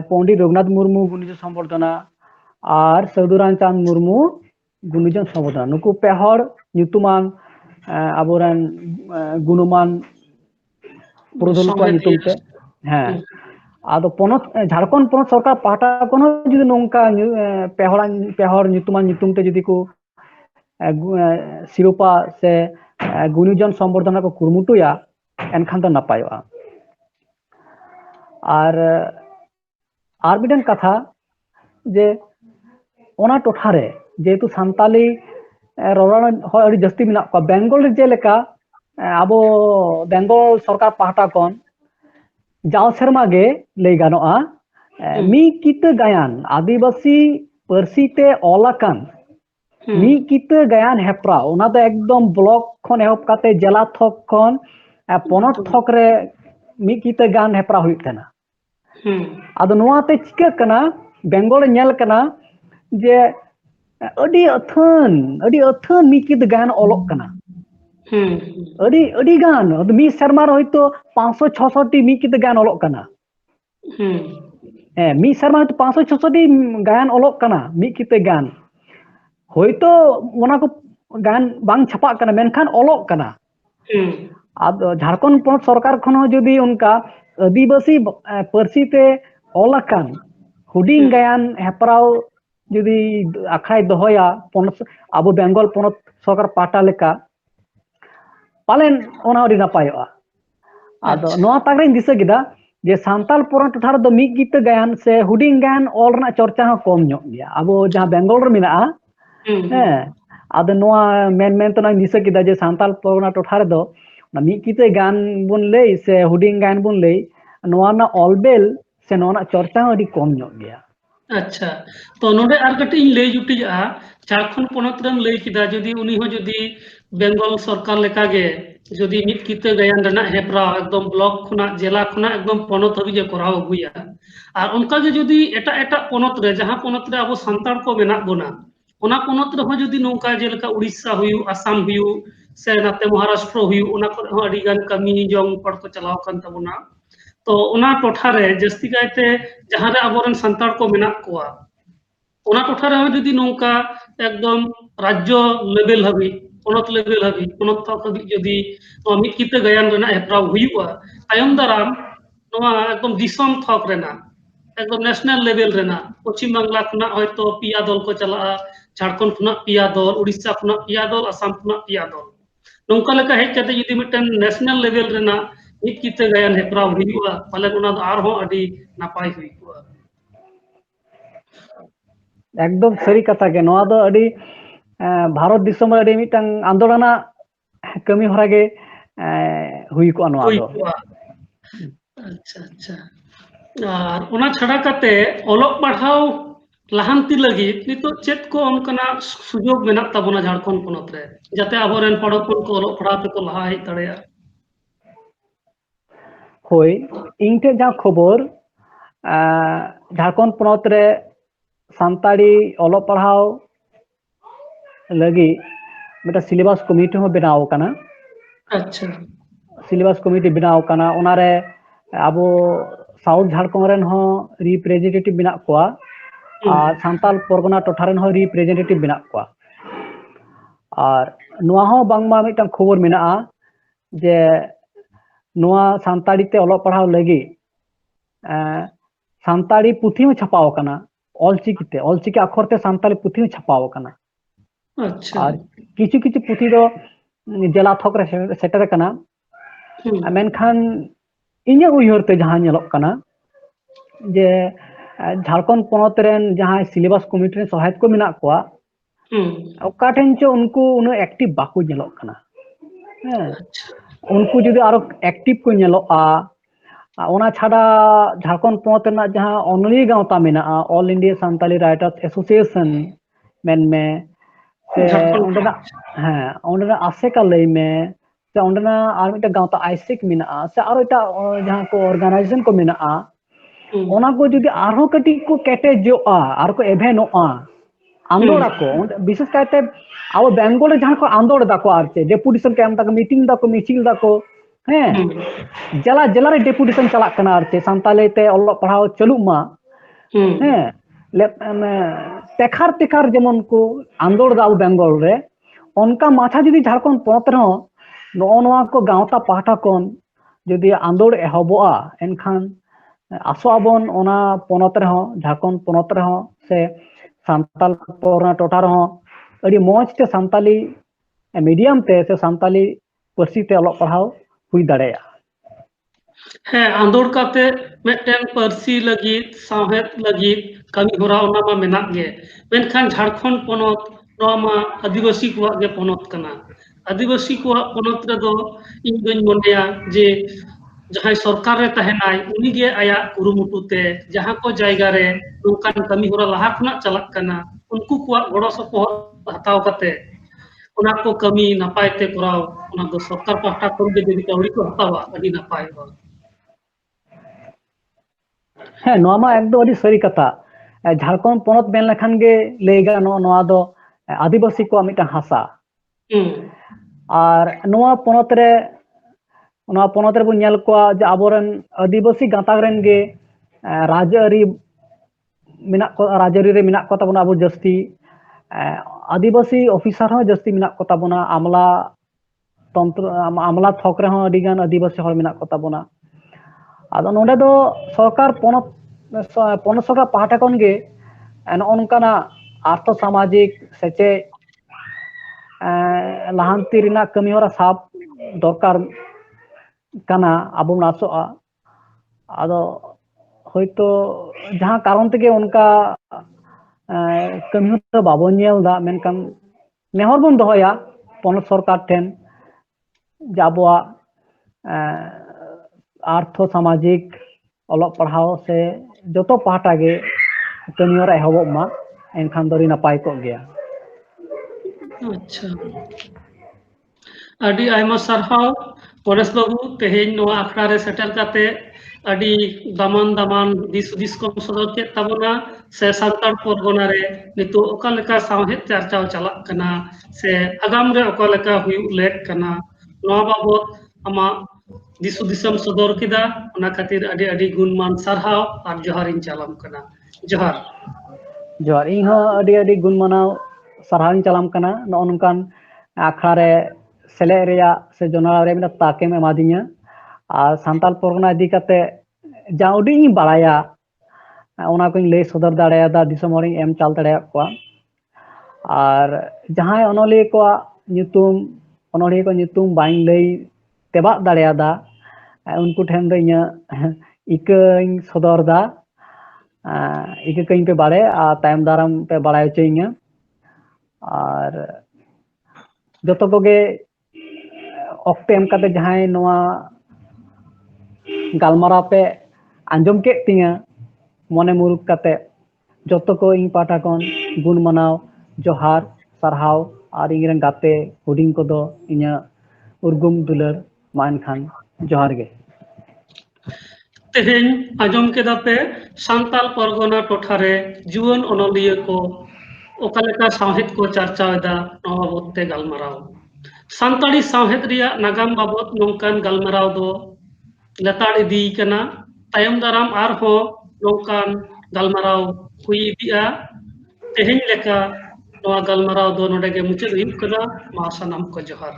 पंडित रघुनाथ मुर्मू गुणीजन संबर्धना और साधुराम चांद मुर्मू गुणीजन संबर्धना नुकु पेहर ᱧᱩᱛᱩᱢᱟᱱ आबोरेन गुणमान पुरोधुल को ᱧᱩᱛᱩᱢ ते हाँ आदो पनत झारखंड पनत सरकार पाहटा कोन जुदी नोंका पेहर ᱧᱩᱛᱩᱢᱟन ᱧᱩᱛᱩम ते जुदी को सिरोपा से गुणीजन संबर्धना को कुरुमुटुया एनखान दो नापायोआ आर मिटन कथा जे ओना टोठारे जेहेतु सान्ताली रौरान हर अड़ी जस्ती मेना को बेंगल जेलेका आबो बेंगल सरकार पाहटा कोन जाव सेरमा गे लई गानोआ मी कित गायन आदिवासी पार्सीते ओलाकान मी कित गायन हेप्रा ओना दो एकदम ब्लॉक खन एहब काते जिला थक खन पनत थक रे मी कित गान हेप्रा हुई कना आदो नोआते चिका कना बेंगल नेल कना जे अडी अथन मी कित गान ओलोक कना अडी गान मी शर्मा होयतो 500-600 टी मी कित गान ओलोक कना मी शर्मा होयतो 500-600 टी गान ओलोक कना मी कित गान होयतो ओना को गान बांग छापा कना मेनखान ओलोक कना आदो झारखंड पनत सरकार खन जुदी उनका आदिवासी पार्सीते ओलाकान हुडिंग गायन हेपराव जुदी आखड़ाय दोहया पनत आबो बेंगल पनत सरकार पाटा लेका पालेन ओना अडी नापायोआ आदो नोआ तागरे दिसा गिदा जे सान्ताल पनत टोठा रे दो मिद गीत गायन से हुडिंग गायन ऑल रना चर्चा हो कम ᱧᱚᱜ गया आबो जहां बेंगल रे मेना आदो नोआ मेन तो ना दिसा गिदा जे सान्ताल पनत टोठा रे दो मिद गीत गान बुन लई से हुडिंग गायन बुन लई नोआ ना ऑलबेल से नोआ ना चर्चा अडी कम ᱧᱚᱜ गया अच्छा तो नोडे आर कटी लay जुटिजा झारखंड पोनत रेम लay किदा जदि उनी हो जदि बेंगल सरकार लेका गे जदि मिट किते गायन रना हेपरा एकदम ब्लॉक खुना जिला खुना एकदम पोनत हबि जे कराव अगुया आर उनका गे जदि एटा एटा पोनत रे जहां पोनत रे अब संतार को मेना बोना ओना पोनत रे हो जदि नौका जेलका उड़ीसा हुयु आसाम हुयु से नाते महाराष्ट्र हुयु ओना को हो अडी गान कमी जंग पड़ को चलाव कान तबना तो ओना टोठा रे जस्ती गायते जहां रे अबोरन संतार को मेना कोआ ओना टोठा रे जदि नौका एकदम राज्य लेवल हबि पोनत लेवल हबि पोनत तक हबि जदि मिट किते गायन रेना हेपराव हुयुआ तायम दाराम नोआ एकदम दिसम थक रेना एकदम नेशनल लेवल रेना पश्चिम बांग्ला खुना हयतो पिया दल को चला झारखंड खुना पिया दल उड़ीसा खुना पिया दल आसाम खुना पिया दल नौका लेका हेज कते जदि मिटन नेशनल लेवल रेना मिट किते गायन हेपराव हुयुआ पाले ओना दो आर हो अडी नापाय हुयुआ एकदम सही कथा के नोआ दो अडी भारत दिसम अडी मिटang आंदोलना कमी हरा गे हुई को नोआ दो अच्छा अच्छा और ओना छड़ा कते ओलोक पढ़ाव लाहांती लगी नितो चेत को उनकना सुजोग मेना तबना झारखंड पोनत रे जाते आबोरेन पड़ोपन को ओलोक पढ़ाव पे को लहा हेज दाड़ेया होय इनटे जा खबर झारखंड पोनत रे सानताड़ी ओलोक पढ़ाव लगी मिटा सिलेबस कमिटी हो बनाव काना अच्छा सिलेबस कमिटी बनाव काना ओनारे आबो साउथ झारखंड रेन हो रिप्रेजेंटेटिव बिना कोआ और सांताल परगना टोठा रेन हो रिप्रेजेंटेटिव बिना कोआ और नोआ हो बांगमा मिटा खबर मेना जे नोआ सानताड़ी ते ओलोक पढ़ाव लगी सानताड़ी पुथी में छपाव काना ऑलचिकी अक्षर ते सानताली पुथी में छपाव काना अच्छा और किछु किछु पुथी दो जिला थक रे सेटर काना मेनखान इन्या उयहर ते जहां नेलोक काना जे झारखंड पोनत रेन जहां सिलेबस कमिटी रे सहायक को मेना कोआ ओका ठेन चो उनको उन एक्टिव बाको नेलोक काना उनको जुदी आरो एक्टिव को नेलोआ ओना छाड़ा झारखंड पोनत रेना जहां ऑनली गांवता मेना all India Santali writers association मेन में से ओंडना हाँ ओंडना आसेका लई में से ओंडना आर मिटा गांवता आइसिक मेना से आरो इटा जहां को ऑर्गेनाइजेशन को मेना ओना को जुदी आरो कटी को केटेजोआ आर को एभेनोआ आंदोड़ को विशेष कायते अब बेंगल जहां को आंदोड़ दाको आरचे डेपुटेशन के एम दाको मीटिंग दाको मिचिल दाको हैं जला जला रे डेपुटेशन चला कना आरचे सानताली ते ओलो पढ़ाव चलु मा हैं तेखार तेखार जेमन को आंदोड़ दा बेंगल रे उनका माथा जुदी झारखंड पोनत रे नोआ को गांवता पाहटा कोन जुदी आंदोड़ एहबोआ एनखान आसोआबन ओना पोनत रे झारखंड पोनत रे से सानताल परगना टोठा रे अड़ी मौज ते सानताली मीडियम ते से सानताली पर्सी ते ओलो पढ़ाव हुई दाड़ेया है आंदोड़ काते मेटेन पर्सी लगी साहेत लगी कमी होरा ओना मा मेना गे मेनखान झारखंड पोनत नोमा आदिवासी को गे पोनत कना आदिवासी को पोनत रे दो इन गन मोनेया जे जहां सरकार रे तहनाय उनी गे आया कुरुमुटुते जहां को जायगा रे नोकान कमी होरा लहा खुना चलक कना उनको को गड़ो सपो हताव कते ओना को कमी नापाय ते कराव ओना दो सरकार पाहटा खन गे जदि काउडी को हतावा अडी नापाय हो है नोमा एकदम अड़ी सरी कथा झारखंड पोनत बेन लखान गे लेगा नोआ दो आदिवासी को मिटा हासा और नोआ पोनत रे बो नेल को जे आबोरन आदिवासी गाताक रेन गे राजआरी मिना को राजआरी रे मिना को तबना अबो जस्ती आदिवासी ऑफिसर हो जस्ती मिना को तबना आमला तंत्र आमला थक रे हो अडी गान आदिवासी हर मिना को तबना आदो नोडे दो सरकार पोनत सरकार पाहटा कोन गे नोनकाना आर्थ सामाजिक सेचे लाहांती रिना कमी होरा साब दरकार काना आबो नासोआ आदो होयतो जहां कारण तेगे उनका कमी होता बाबो नेल दा मेनकान नेहर बन दोहया पोनत सरकार ठेन जाबोआ आर्थ सामाजिक ओलोक पढ़ाव से जतो पाहटा गे kami hora ehobok ma enkhan do napai kok gea. अच्छा ᱟᱹᱰᱤ ᱟᱭᱢᱟ ᱥᱟᱨᱦᱟᱣ ᱯᱚᱨᱮᱥ ᱵᱟᱵᱩ ᱛᱮᱦᱮᱧ ᱱᱚᱣᱟ ᱟᱠᱷᱲᱟ ᱨᱮ ᱥᱮᱴᱮᱨ ᱠᱟᱛᱮ ᱟᱹᱰᱤ ᱫᱟᱢᱟᱱ ᱫᱤᱥ ᱦᱩᱫᱤᱥ ᱠᱚ ᱥᱚᱫᱚᱨ ᱠᱮᱫ ᱛᱟᱵᱚᱱᱟ ᱥᱮ ᱥᱟᱱᱛᱟᱲ ᱯᱚᱨᱜᱚᱱᱟ ᱨᱮ ᱱᱤᱛᱚᱜ ᱚᱠᱟ ᱞᱮᱠᱟ ᱥᱟᱶᱦᱮᱫ ᱪᱟᱨᱪᱟᱣ ᱪᱟᱞᱟᱜ ᱠᱟᱱᱟ ᱥᱮ ᱟᱜᱟᱢ ᱨᱮ ᱚᱠᱟ ᱞᱮᱠᱟ ᱦᱩᱭᱩᱜ ᱞᱮᱠ ᱠᱟᱱᱟ ᱱᱚᱣᱟ ᱵᱟᱵᱚᱫ ᱟᱢᱟᱜ ᱫᱤᱥ ᱦᱩᱫᱤᱥᱮᱢ ᱥᱚᱫᱚᱨ ᱠᱮᱫᱟ ᱚᱱᱟ ᱠᱷᱟᱹᱛᱤᱨ ᱟᱹᱰᱤ ᱜᱩᱱᱢᱟᱱ ᱥᱟᱨᱦᱟᱣ ᱟᱨ ᱡᱚᱦᱟᱨᱤᱧ ᱪᱟᱞᱟᱢ ᱠᱟᱱᱟ ᱡᱚᱦᱟᱨ ᱡᱚᱦᱟᱨ ᱤᱧ ᱦᱚᱸ ᱟᱹᱰᱤ ᱜᱩᱱ ᱢᱟᱱᱟᱣ ᱥᱟᱨᱦᱟᱣᱤᱧ ᱪᱟᱞᱟᱢ ᱠᱟᱱᱟ ᱱᱚᱜᱼᱚ ᱱᱚᱝᱠᱟᱱ ᱟᱠᱷᱲᱟ ᱨᱮ ᱥᱮᱞᱮᱫ ᱨᱮᱭᱟᱜ ᱥᱮ ᱡᱚᱱᱚᱲᱟᱣ ᱨᱮᱭᱟᱜ ᱢᱤᱫᱴᱟᱝ ᱛᱟᱠᱮᱢ ᱮᱢᱟᱫᱤᱧᱟ ᱟᱨ ᱥᱟᱱᱛᱟᱲ ᱯᱚᱨᱜᱚᱱᱟ ᱤᱫᱤ ᱠᱟᱛᱮ ᱡᱟ ᱩᱰᱤᱧ ᱵᱟᱲᱟᱭᱟ ᱚᱱᱟ ᱠᱚᱧ ᱞᱟᱹᱭ ᱥᱚᱫᱚᱨ ᱫᱟᱲᱮᱭᱟᱫᱟ ᱫᱤᱥᱚᱢ ᱦᱚᱲᱤᱧ ᱮᱢ ᱪᱟᱞ ᱫᱟᱲᱮᱭᱟᱫ ᱠᱚᱣᱟ ᱟᱨ ᱡᱟᱦᱟᱸᱭ ᱚᱱᱚᱞᱤᱭᱟᱹ ᱠᱚᱣᱟᱜ ᱧᱩᱛᱩᱢ ᱚᱱᱚᱞᱤᱭᱟᱹ ᱠᱚ ᱧᱩᱛᱩᱢ ᱵᱟᱹᱧ ᱞᱟᱹᱭ ᱛᱮᱵᱟᱜ ᱫᱟᱲᱮᱭᱟᱫᱟ ᱩᱱᱠᱩ ᱴᱷᱮᱱ ᱫᱚ ᱤᱧᱟᱹᱜ ᱤᱠᱟᱹᱧ ᱥᱚᱫᱚᱨ ᱫᱟ ᱤᱠᱟᱹ ᱠᱟᱹᱧ ᱯᱮ ᱵᱟᱲᱮ ᱟᱨ ᱛᱟᱭᱚᱢ ᱫᱟᱨᱟᱢ ᱯᱮ ᱵᱟᱲᱟᱭ ᱦᱚᱪᱚᱧᱟ ᱟᱨ ᱡᱚᱛᱚ ᱠᱚᱜᱮ ᱚᱠᱛᱚ ᱮᱢ ᱠᱟᱛᱮ ᱡᱟᱦᱟᱸᱭ ᱱᱚᱣᱟ ᱜᱟᱞᱢᱟᱨᱟᱣ ᱯᱮ ᱟᱸᱡᱚᱢ ᱠᱮᱫ ᱛᱤᱧᱟ ᱢᱚᱱᱮ ᱢᱩᱨᱩᱠ ᱠᱟᱛᱮ ᱡᱚᱛᱚ ᱠᱚ ᱤᱧ ᱯᱟᱦᱴᱟ ᱠᱷᱚᱱ ᱜᱩᱱ ᱢᱟᱱᱟᱣ ᱡᱚᱦᱟᱨ ᱥᱟᱨᱦᱟᱣ ᱟᱨ ᱤᱧᱨᱮᱱ ᱜᱟᱛᱮ ᱦᱩᱰᱤᱧ ᱠᱚᱫᱚ ᱤᱧᱟᱹᱜ ᱩᱨᱜᱩᱢ ᱫᱩᱞᱟᱹᱲ ᱢᱟ ᱮᱱᱠᱷᱟᱱ ᱡᱚᱦᱟᱨ ᱜᱮ ᱛᱮᱦᱮᱧ ᱟᱸᱡᱚᱢ ᱠᱮᱫᱟ ᱯᱮ ᱥᱟᱱᱛᱟᱲ ᱯᱚᱨᱜᱚᱱᱟ ᱴᱚᱴᱷᱟ ᱨᱮ ᱡᱩᱣᱟᱹᱱ ᱚᱱᱚᱞᱤᱭᱟᱹ ᱠᱚ ᱚᱠᱟ ᱞᱮᱠᱟ ᱥᱟᱶᱦᱮᱫ ᱠᱚ ᱪᱟᱨᱪᱟᱣ ᱮᱫᱟ ᱱᱚᱣᱟ ᱵᱟᱵᱚᱫ ᱛᱮ ᱜᱟᱞᱢᱟᱨᱟᱣ ᱥᱟᱱᱛᱟᱲᱤ ᱥᱟᱶᱦᱮᱫ ᱨᱮᱭᱟᱜ ᱱᱟᱜᱟᱢ ᱵᱟᱵᱚᱫ ᱱᱚᱝᱠᱟᱱ ᱜᱟᱞᱢᱟᱨᱟᱣ ᱫᱚ ᱞᱮᱛᱟᱲ ᱤᱫᱤ ᱠᱟᱱᱟ ᱛᱟᱭᱚᱢ ᱫᱟᱨᱟᱢ ᱟᱨᱦᱚᱸ ᱱᱚᱝᱠᱟन ᱜᱟᱞᱢᱟᱨᱟᱣ ᱦᱩᱭ ᱤᱫᱤᱜᱼᱟ ᱛᱮᱦᱮᱧ ᱞᱮᱠᱟ ᱱᱚᱣᱟ ᱜᱟᱞᱢᱟᱨᱟᱣ ᱫᱚ ᱱᱚᱰᱮ ᱜᱮ ᱢᱩᱪᱟᱹᱫ ᱦᱩᱭᱩᱜ ᱠᱟᱱᱟ ᱢᱟ ᱥᱟᱱᱟᱢ ᱠᱚ ᱡᱚᱦᱟᱨ